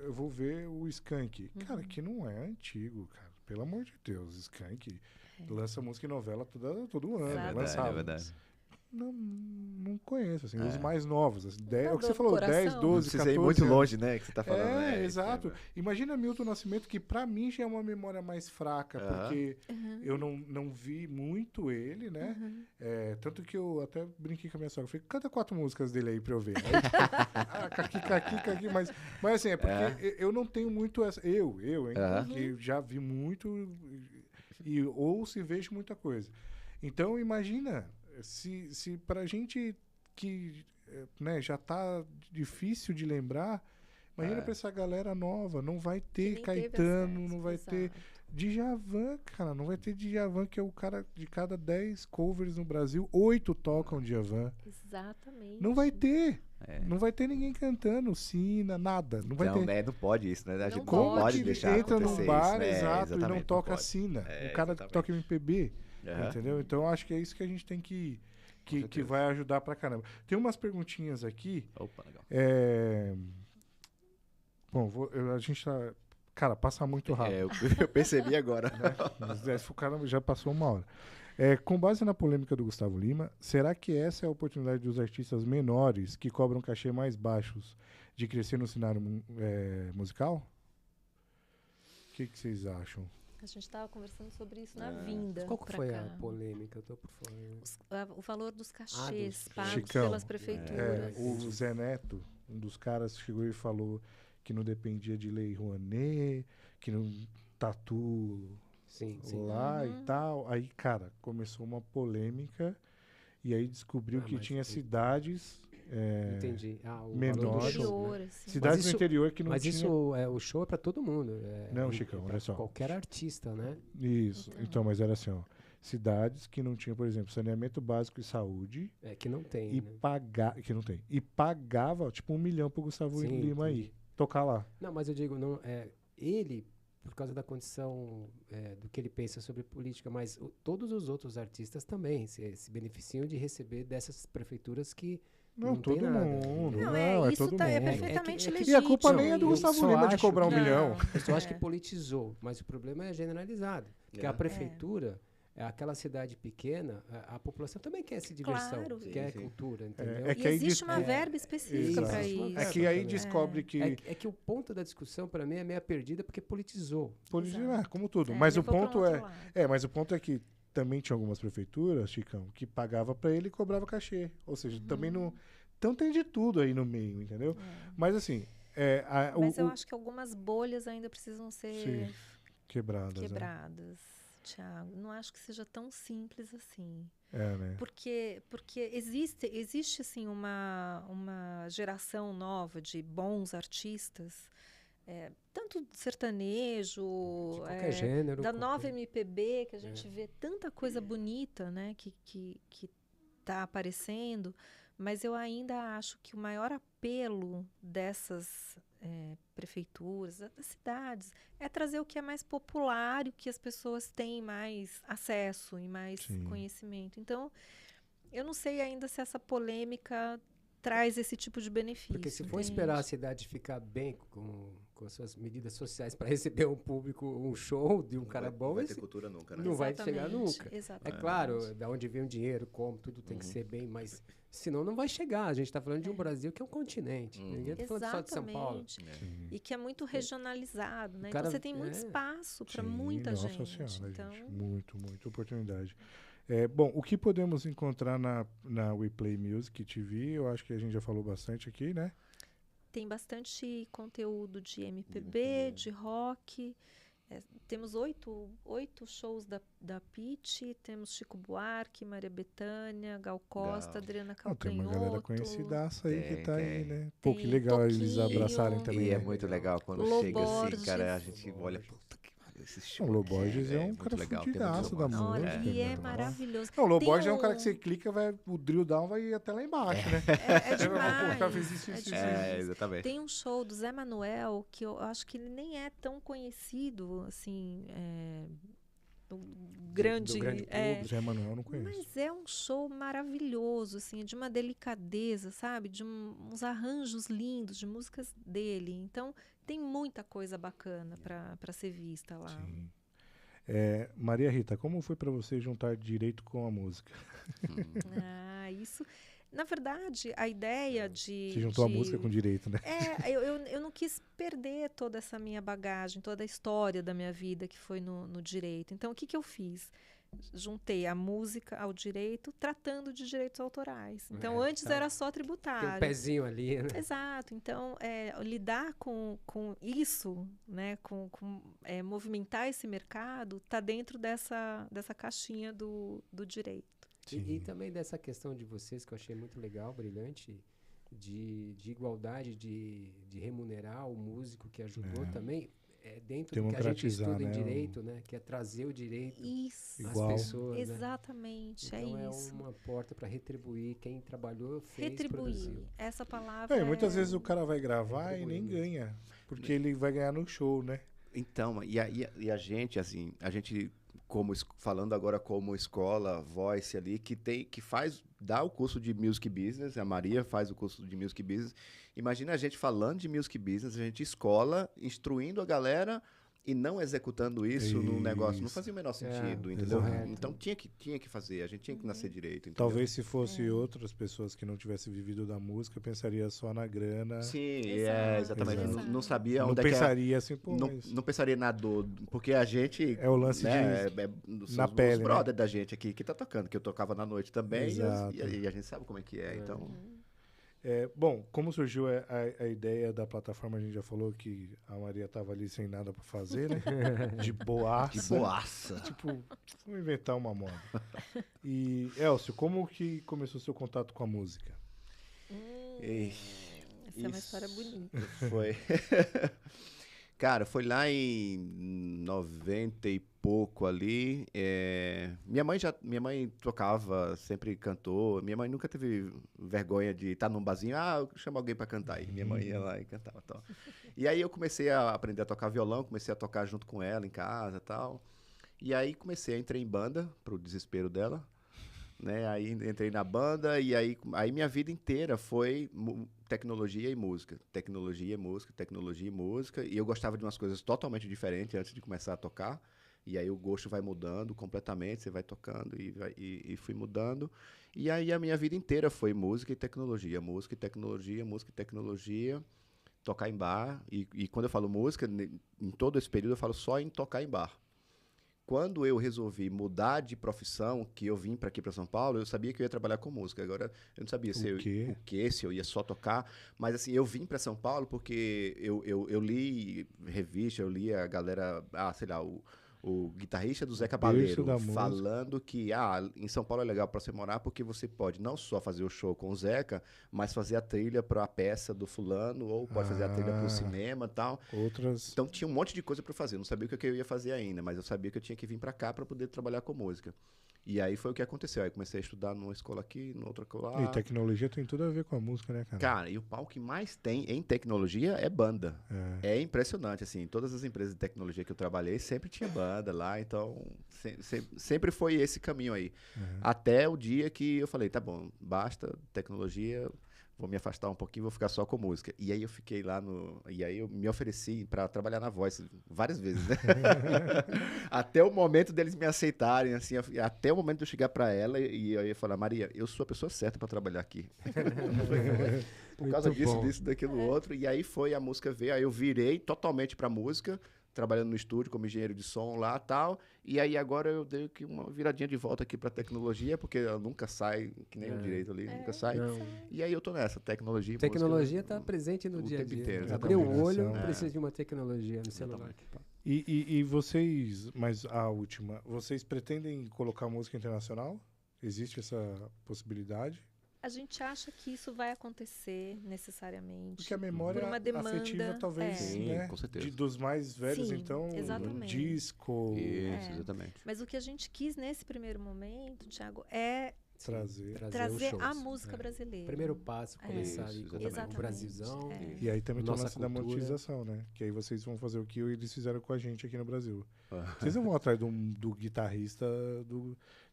eu vou ver o Skank. Cara, que não é antigo, cara. Pelo amor de Deus, Skank lança música e novela todo ano. Verdade, Lançava. é verdade. Não conheço, assim, os mais novos. Assim, é o que dor você no falou, coração. 10, 12, Não 14 precisa ir muito anos. longe, né, que você tá falando. né? Exato. Imagina Milton Nascimento, que pra mim já é uma memória mais fraca, porque eu não vi muito ele, né? Tanto que eu até brinquei com a minha sogra. Falei, canta 4 músicas dele aí pra eu ver. Aí, caqui, mas assim, é porque eu não tenho muito essa... que já vi muito e ouço e vejo muita coisa. Então, imagina, se pra gente que já tá difícil de lembrar, imagina pra essa galera nova, não vai ter nem teve Caetano, acesso, não vai ter exato. Djavan, cara, não vai ter Djavan, que é o cara de cada 10 covers no Brasil, 8 tocam Djavan. Exatamente. Não vai ter. Não vai ter ninguém cantando, Sina, nada. Não vai Não, ter. né, não pode isso, né? A gente não pode. pode que deixar entra acontecer num bar, isso, né? exato, e não Exatamente, toca pode. Sina. O cara que exatamente. toca MPB. Aham. Entendeu? Então eu acho que é isso que a gente tem que certeza. vai ajudar pra caramba. Tem umas perguntinhas aqui. Opa, legal. Bom, a gente tá. Cara, passa muito rápido. Eu percebi agora. O cara já passou uma hora. Com base na polêmica do Gustavo Lima, será que essa é a oportunidade dos artistas menores que cobram cachê mais baixos de crescer no cenário musical? O que vocês acham? A gente estava conversando sobre isso na vinda. Qual que pra foi cá. a polêmica? Eu tô por fora. O valor dos cachês dos- pagos Chicão, pelas prefeituras. O Zé Neto, um dos caras, chegou e falou que não dependia de Lei Rouanet, que não tatu Sim. lá e tal. Aí, cara, começou uma polêmica e aí descobriu que mas tinha tem- cidades Entendi. O menores. valor do show, Interior, né? assim. cidades Mas no isso- interior que não Mas tinha... isso, o show é pra todo mundo. Não, Chicão, pra olha só. qualquer artista, né? Isso. Então, mas era assim, ó. Cidades que não tinham, por exemplo, saneamento básico e saúde Que não tem, e né? que não tem. E pagava, tipo, 1 milhão pro Gustavo Sim, Lima aí. entendi. Tocar lá. Não, mas eu digo, não, ele, por causa da condição do que ele pensa sobre política, mas todos os outros artistas também se beneficiam de receber dessas prefeituras que Não, tem todo nada. mundo. Não, é isso todo é mundo. perfeitamente É que- legítimo. E a culpa nem é do eu Gustavo só Lima de acho cobrar 1 que- milhão. Eu só acho que politizou, mas o problema é generalizado. Porque a prefeitura, aquela cidade pequena, a população também quer se diversão, Claro. quer Sim, sim. cultura, entendeu? É E que aí existe uma verba específica Exato. para Existe uma isso. É verba que aí também. descobre que... É que o ponto da discussão, para mim, é meio perdida porque politizou. Como tudo. É, Mas o levou pra um ponto outro lado. mas o ponto é que também tinha algumas prefeituras, Chicão, que pagava pra ele e cobrava cachê. Ou seja, também não... Então tem de tudo aí no meio, entendeu? Mas assim... Mas eu acho que algumas bolhas ainda precisam ser quebradas. Né? quebradas, Thiago. Não acho que seja tão simples assim. Né? Porque existe assim uma geração nova de bons artistas, tanto sertanejo, De qualquer gênero. da qualquer- nova MPB, que a gente vê tanta coisa bonita, né, que tá aparecendo, mas eu ainda acho que o maior apelo dessas prefeituras, das cidades, é trazer o que é mais popular, o que as pessoas têm mais acesso e mais Sim. conhecimento. Então, eu não sei ainda se essa polêmica traz esse tipo de benefício. Porque se for entende? esperar a cidade ficar bem com as suas medidas sociais para receber um público, um show de um cara bom, Não vai ter esse cultura nunca, né? não vai chegar Exatamente, nunca. É exatamente. claro, da onde vem o dinheiro, como, tudo tem que ser bem, mas senão não vai chegar. A gente está falando de um Brasil que é um continente. Ninguém está falando só de São Paulo. Exatamente. E que é muito regionalizado, né? O cara- Então você tem muito é. espaço para Sim, muita nossa gente. senhora, Então, gente. Muita oportunidade. Bom, o que podemos encontrar na We Play Music TV? Eu acho que a gente já falou bastante aqui, né? tem bastante conteúdo de MPB, de rock. Temos oito shows da Pitty, temos Chico Buarque, Maria Bethânia, Gal Costa, Legal. Adriana Não, tem Calcanhoto. uma galera conhecidaça aí que Tem, tá aí, tem. né? Pô, que Tem legal eles Toquinho. abraçarem também. E é né? muito legal quando Lô chega assim, Borges. cara, a gente olha, puta que pariu, esse show. O Lô Borges é um muito cara legal, tem muito fudidaço da show. Olha, música, e é né? maravilhoso. Não, o Lô Tem Borges é um cara que você clica, o drill down vai até lá embaixo, né? É Pô, o cara demais. fez isso, é isso, demais. Exatamente. Tem um show do Zé Manuel que eu acho que ele nem é tão conhecido, assim, do grande público. Zé Manuel eu não conheço. mas é um show maravilhoso, assim, de uma delicadeza, sabe? De uns arranjos lindos, de músicas dele. Então, tem muita coisa bacana para ser vista lá. Sim. Maria Rita, como foi para você juntar direito com a música? Isso... Na verdade, a ideia de... Você juntou a música com direito, né? Eu não quis perder toda essa minha bagagem, toda a história da minha vida que foi no direito. Então, o que eu fiz? Juntei a música ao direito, tratando de direitos autorais. Então, antes tá. era só Tem tributário. um pezinho ali, né? Exato. Então, lidar com isso, né, movimentar esse mercado, está dentro dessa caixinha do direito. E também dessa questão de vocês, que eu achei muito legal, brilhante, de igualdade, de remunerar o músico que ajudou também, dentro do que a gente Democratizar, estuda em né, direito, né? Que é trazer o direito Isso. às Igual. pessoas. Né? Exatamente, Então é isso. uma porta para retribuir quem trabalhou, fez, Retribuir. produziu. Essa palavra Muitas vezes o cara vai gravar e nem Retribuir ganha. Porque ele vai ganhar no show, né? Então, e a gente, assim, falando agora como escola, Voice ali, dá o curso de Music Business, a Maria faz o curso de Music Business. Imagina a gente falando de Music Business, a gente escola, instruindo a galera e não executando isso num negócio. Não fazia o menor sentido, entendeu? exato. Então tinha que fazer, a gente tinha que nascer direito. Entendeu? Talvez se fosse outras pessoas que não tivessem vivido da música, pensaria só na grana. Sim, Exato. exatamente. Não sabia Não onde pensaria assim, pô, mas... não pensaria na dor, porque a gente... É o lance na pele, os né? brother da gente aqui que tá tocando, que eu tocava na noite também, Exato. e a gente sabe como é que é, então... Bom, como surgiu a ideia da plataforma, a gente já falou que a Maria tava ali sem nada pra fazer, né? De boaça. De boaça. Tipo, vamos inventar uma moda. E, Elcio, como que começou o seu contato com a música? Essa é uma história bonita. Foi. Cara, foi lá em 90 e pouco ali. Minha mãe tocava, sempre cantou. Minha mãe nunca teve vergonha de estar num barzinho. Chama alguém pra cantar aí. Minha mãe ia lá e cantava. Tal. E aí eu comecei a aprender a tocar violão, comecei a tocar junto com ela em casa e tal. E aí entrei em banda, pro desespero dela. Né? Aí entrei na banda e aí minha vida inteira foi tecnologia e música. Tecnologia e música. E eu gostava de umas coisas totalmente diferentes antes de começar a tocar. E aí o gosto vai mudando completamente, você vai tocando e fui mudando. E aí a minha vida inteira foi música e tecnologia. Música e tecnologia, música e tecnologia. Tocar em bar. E quando eu falo música, em todo esse período eu falo só em tocar em bar. Quando eu resolvi mudar de profissão, que eu vim para aqui para São Paulo, eu sabia que eu ia trabalhar com música. Agora, eu não sabia se eu ia só tocar. Mas, assim, eu vim para São Paulo porque eu li revista, eu li a galera, sei lá, o guitarrista do Zé Berço Cabaleiro da música. falando que em São Paulo é legal para você morar porque você pode não só fazer o show com o Zeca, mas fazer a trilha para a peça do fulano ou pode fazer a trilha para o cinema e tal. Outras... Então tinha um monte de coisa para fazer. Eu não sabia o que eu ia fazer ainda, mas eu sabia que eu tinha que vir para cá para poder trabalhar com música. E aí foi o que aconteceu. Aí comecei a estudar numa escola aqui, numa outra lá. E tecnologia tem tudo a ver com a música, né, cara? Cara, e o pau que mais tem em tecnologia é banda. É impressionante, assim. Todas as empresas de tecnologia que eu trabalhei sempre tinha banda lá, então sempre foi esse caminho aí. Até o dia que eu falei, tá bom, basta tecnologia, vou me afastar um pouquinho, vou ficar só com música. E aí eu fiquei lá E aí eu me ofereci para trabalhar na Voice várias vezes, né? Até o momento deles me aceitarem, assim, até o momento de eu chegar para ela e eu ia falar, Maria, eu sou a pessoa certa para trabalhar aqui. Por causa disso, daquilo, outro. E aí foi, a música veio, aí eu virei totalmente pra música, trabalhando no estúdio como engenheiro de som lá e tal. E aí agora eu dei aqui uma viradinha de volta aqui pra tecnologia, porque ela nunca sai, que nem o direito ali, nunca sai. Não. E aí eu tô nessa, tecnologia e Tecnologia música, está presente no o dia a tempo dia. inteiro, Abriu o exatamente. olho, precisa de uma tecnologia no celular. Exatamente. E vocês, mas a última, vocês pretendem colocar música internacional? Existe essa possibilidade? A gente acha que isso vai acontecer necessariamente. Porque a memória por uma demanda, afetiva talvez, Sim, né? com certeza. Dos mais velhos, Sim, então, exatamente. disco, Isso, exatamente. Mas o que a gente quis nesse primeiro momento, Thiago, é trazer. a música brasileira. Primeiro passo, começar ali Isso, com exatamente. o Brasilzão. E aí também tem o Nossa lance da cultura. monetização, né? Que aí vocês vão fazer o que eles fizeram com a gente aqui no Brasil. Vocês não vão atrás do guitarrista,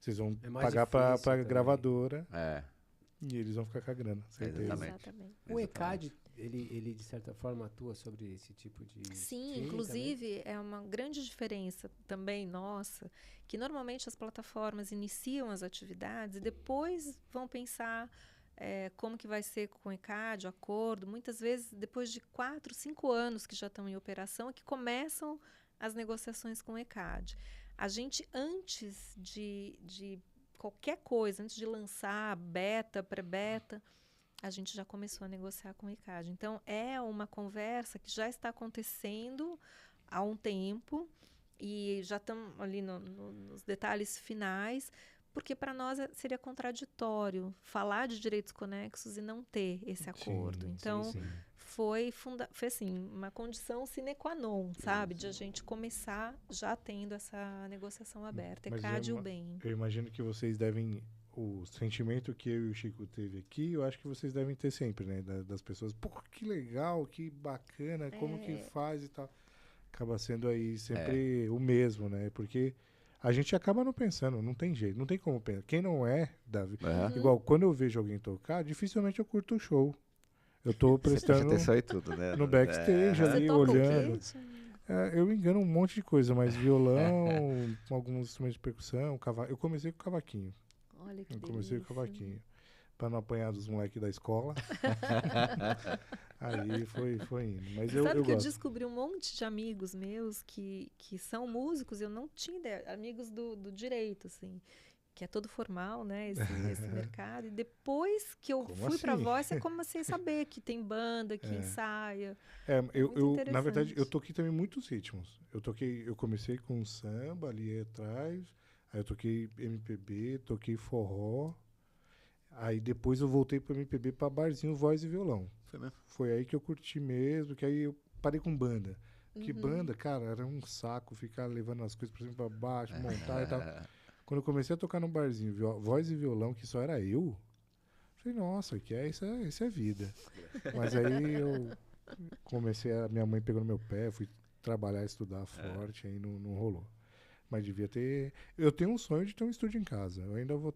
vocês vão É mais pagar pra difícil também. gravadora É. e eles vão ficar com a grana, certeza. Exatamente. O ECAD, ele de certa forma atua sobre esse tipo de... Sim, inclusive é uma grande diferença também nossa, que normalmente as plataformas iniciam as atividades e depois vão pensar como que vai ser com o ECAD, o acordo. Muitas vezes, depois de 4, 5 anos que já estão em operação, é que começam as negociações com o ECAD. A gente, antes de qualquer coisa, antes de lançar beta, pré-beta, a gente já começou a negociar com o ECAD. Então, é uma conversa que já está acontecendo há um tempo e já estamos ali nos detalhes finais, porque para nós seria contraditório falar de direitos conexos e não ter esse acordo. Então, foi assim, uma condição sine qua non, sabe? De a gente começar já tendo essa negociação aberta. ECAD e o bem. Eu imagino que vocês devem... O sentimento que eu e o Chico teve aqui, eu acho que vocês devem ter sempre, né? Das pessoas, pô, que legal, que bacana, como que faz e tal. Acaba sendo aí sempre o mesmo, né? Porque a gente acaba não pensando, não tem jeito, não tem como pensar. Quem não é, Davi, igual quando eu vejo alguém tocar, dificilmente eu curto o show. Eu tô prestando atenção em tudo, né? no backstage ali, Você toca olhando. o quê? Eu engano um monte de coisa, mas violão, alguns instrumentos de percussão, eu comecei com cavaquinho. Olha que Eu comecei com o delícia. cavaquinho. Pra não apanhar dos moleques da escola. Aí foi indo. Mas eu Sabe que eu gosto. descobri um monte de amigos meus que são músicos, eu não tinha ideia, amigos do direito, assim, que é todo formal, né, esse mercado. E depois que eu fui pra assim? Voz, eu comecei a saber que tem banda, que ensaia. Na muito verdade, eu interessante. toquei também muitos ritmos. Eu comecei com samba ali atrás, aí eu toquei MPB, toquei forró. Aí depois eu voltei pro MPB pra barzinho, voz e violão. Foi mesmo? Foi aí que eu curti mesmo, que aí eu parei com banda. Que banda, cara, era um saco ficar levando as coisas pra cima e pra baixo, montar e tal. Quando eu comecei a tocar num barzinho, voz e violão, que só era eu, falei, nossa, isso é vida. Mas aí eu comecei, minha mãe pegou no meu pé, fui trabalhar, estudar forte, aí não rolou. Mas devia ter. Eu tenho um sonho de ter um estúdio em casa. Eu ainda vou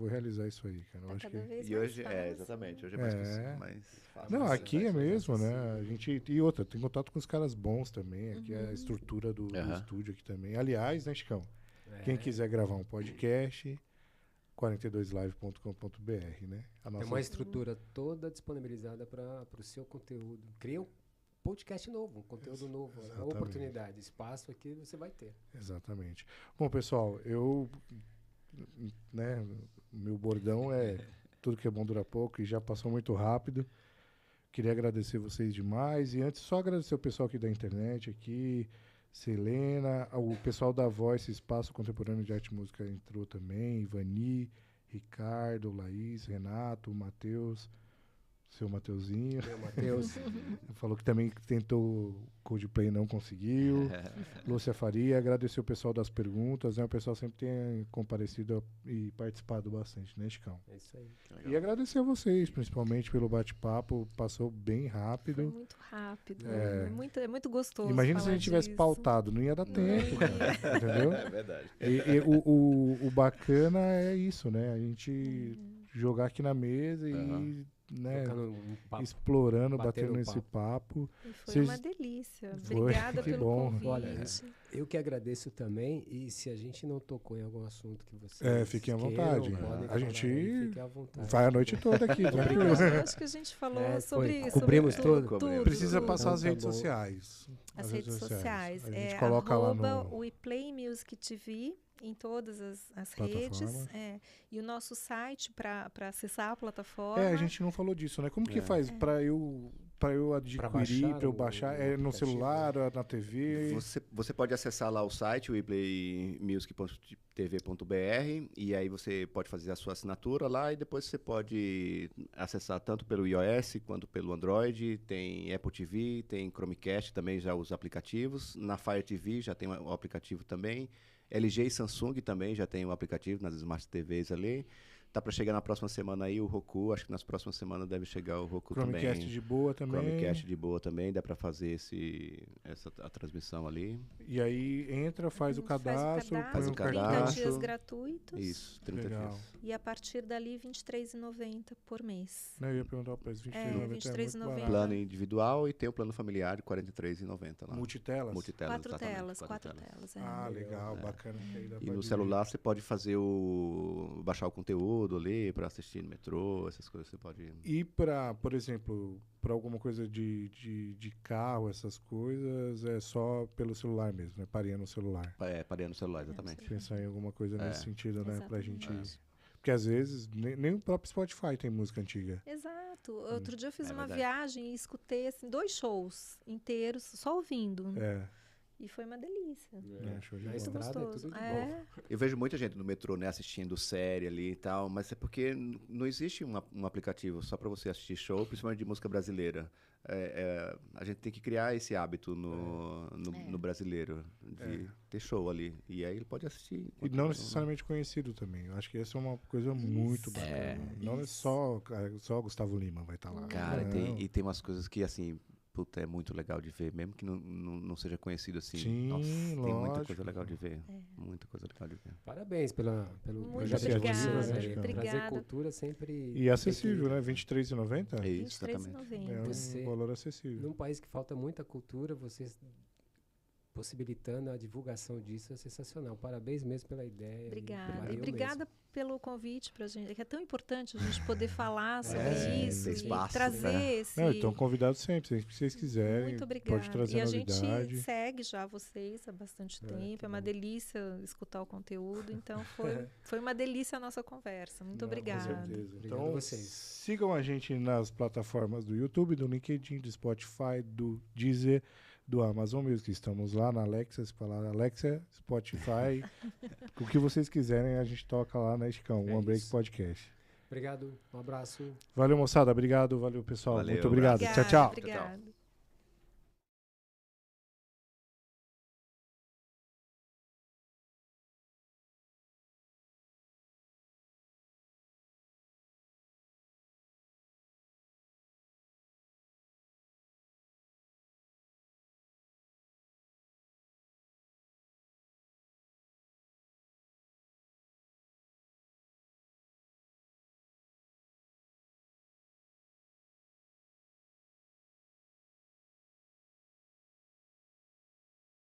realizar isso aí, cara. Eu Tá acho cada que... vez E mais hoje, fácil. exatamente, hoje é mais, mais fácil. Não, aqui é mais mesmo, né? acessível. A gente, e outra, tem contato com os caras bons também. Aqui é a estrutura do estúdio aqui também. Aliás, né, Chicão? Quem quiser gravar um podcast, 42live.com.br, né? Tem uma estrutura toda disponibilizada para o seu conteúdo. Cria um podcast novo, um conteúdo novo. É uma oportunidade, espaço aqui você vai ter. Exatamente. Bom, pessoal, né, meu bordão é tudo que é bom dura pouco e já passou muito rápido. Queria agradecer vocês demais. E antes, só agradecer o pessoal aqui da internet aqui. Selena, o pessoal da Voice, Espaço Contemporâneo de Arte e Música entrou também, Ivani, Ricardo, Laís, Renato, Matheus, seu Mateuzinho. Meu Matheus. Falou que também tentou Coldplay e não conseguiu. Lúcia Faria, agradeceu o pessoal das perguntas, né? O pessoal sempre tem comparecido e participado bastante, né, Chicão? É isso aí. E agradecer a vocês, principalmente pelo bate-papo, passou bem Foi rápido. muito rápido. É. É muito gostoso. Imagina se a falar gente tivesse disso. pautado, não ia dar tempo, cara, entendeu? É verdade. E o bacana é isso, né? A gente jogar aqui na mesa e Aham. né, Tocando um papo. explorando, Batendo batendo esse papo. E foi Vocês- uma delícia. Foi, Obrigada que pelo bom. convite. Olha, eu que agradeço também, e se a gente não tocou em algum assunto que vocês Fiquem à queiram, vontade. podem A falar gente aí, fiquem à vontade. Vai a noite toda aqui, tranquilo. Eu acho que a gente falou É, sobre, foi. sobre Cobrimos tudo, tudo? tudo. Precisa tudo. passar Então as tá redes bom. sociais. As redes sociais. A gente É coloca lá arroba no... o Play Music TV em todas as Plataformas. redes. E o nosso site para acessar a plataforma. a gente não falou disso, né? Como que faz pra eu adquirir, baixar pra eu o baixar? É no aplicativo, celular, na TV? Você pode acessar lá o site, weplaymusic.tv.br, e aí você pode fazer a sua assinatura lá, e depois você pode acessar tanto pelo iOS quanto pelo Android. Tem Apple TV, tem Chromecast também, já os aplicativos. Na Fire TV já tem o aplicativo também. LG e Samsung também já tem o aplicativo nas Smart TVs ali. Tá para chegar na próxima semana aí o Roku, acho que nas próximas semanas deve chegar o Roku Chromecast também. de boa também. Chromecast de boa também, dá para fazer a transmissão ali. E aí entra, faz o cadastro. Faz o põe 30 cadastro. dias gratuitos. Isso, 30 Legal. dias. E a partir dali, R$ 23,90 por mês. Não, eu ia perguntar o preço, R$ 23,90 23,90. muito Plano individual e tem o plano familiar de R$ 43,90 lá. Multitelas? Multitelas, Quatro exatamente, telas, quatro telas. Ah, legal, bacana. Que aí dá E pra no dividir. celular você pode fazer baixar o conteúdo ali para assistir no metrô, essas coisas você pode. E para, por exemplo, para alguma coisa de carro, essas coisas, é só pelo celular mesmo, né? Parinha no celular. Parear no celular, exatamente. Pensar em alguma coisa nesse sentido, né? Pra Exatamente. gente... Porque às vezes nem o próprio Spotify tem música antiga. Exato. Outro dia eu fiz É uma verdade. viagem e escutei assim, 2 shows inteiros, só ouvindo. E foi uma delícia. Show de Na bola. estrada é Gostoso. tudo de bom. Eu vejo muita gente no metrô, né, assistindo série ali e tal, mas é porque não existe um aplicativo só para você assistir show, principalmente de música brasileira. A gente tem que criar esse hábito no brasileiro, de ter show ali. E aí ele pode assistir. E não necessariamente conhecido também. Eu acho que essa é uma coisa muito bacana. Não é só Gustavo Lima vai estar lá. Cara, Não. tem umas coisas que, assim, puta, é muito legal de ver, mesmo que não seja conhecido assim. Sim, Nossa, tem muita lógico. coisa legal de ver. Muita coisa legal de ver. Parabéns pelo Muito projeto de obrigada, vocês, né? obrigada. Trazer cultura sempre... E acessível, né? R$ 23,90? É isso, R$ exatamente. 23,90. É Você- um valor acessível. Num país que falta muita cultura, vocês possibilitando a divulgação disso é sensacional. Parabéns mesmo pela ideia. Obrigada. valeu E obrigada mesmo. pelo convite pra gente. É tão importante a gente poder falar sobre isso ter e espaço, trazer né? esse. Não, estão convidados sempre, sempre que vocês quiserem. Muito obrigada. Pode trazer E a novidade. gente segue já vocês há bastante tempo. É uma delícia escutar o conteúdo. Então foi uma delícia a nossa conversa. Muito Não, obrigada. Com certeza. Obrigado Então, a vocês. sigam a gente nas plataformas do YouTube, do LinkedIn, do Spotify, do Deezer, do Amazon Music. Estamos lá na Alexa, se falar Alexa, Spotify, o que vocês quiserem, a gente toca lá na Chicão, One Break isso. Podcast. Obrigado, um abraço. Valeu, moçada. Obrigado. Valeu, pessoal. Valeu, Muito obrigado. Obrigada, Tchau, tchau. Obrigada.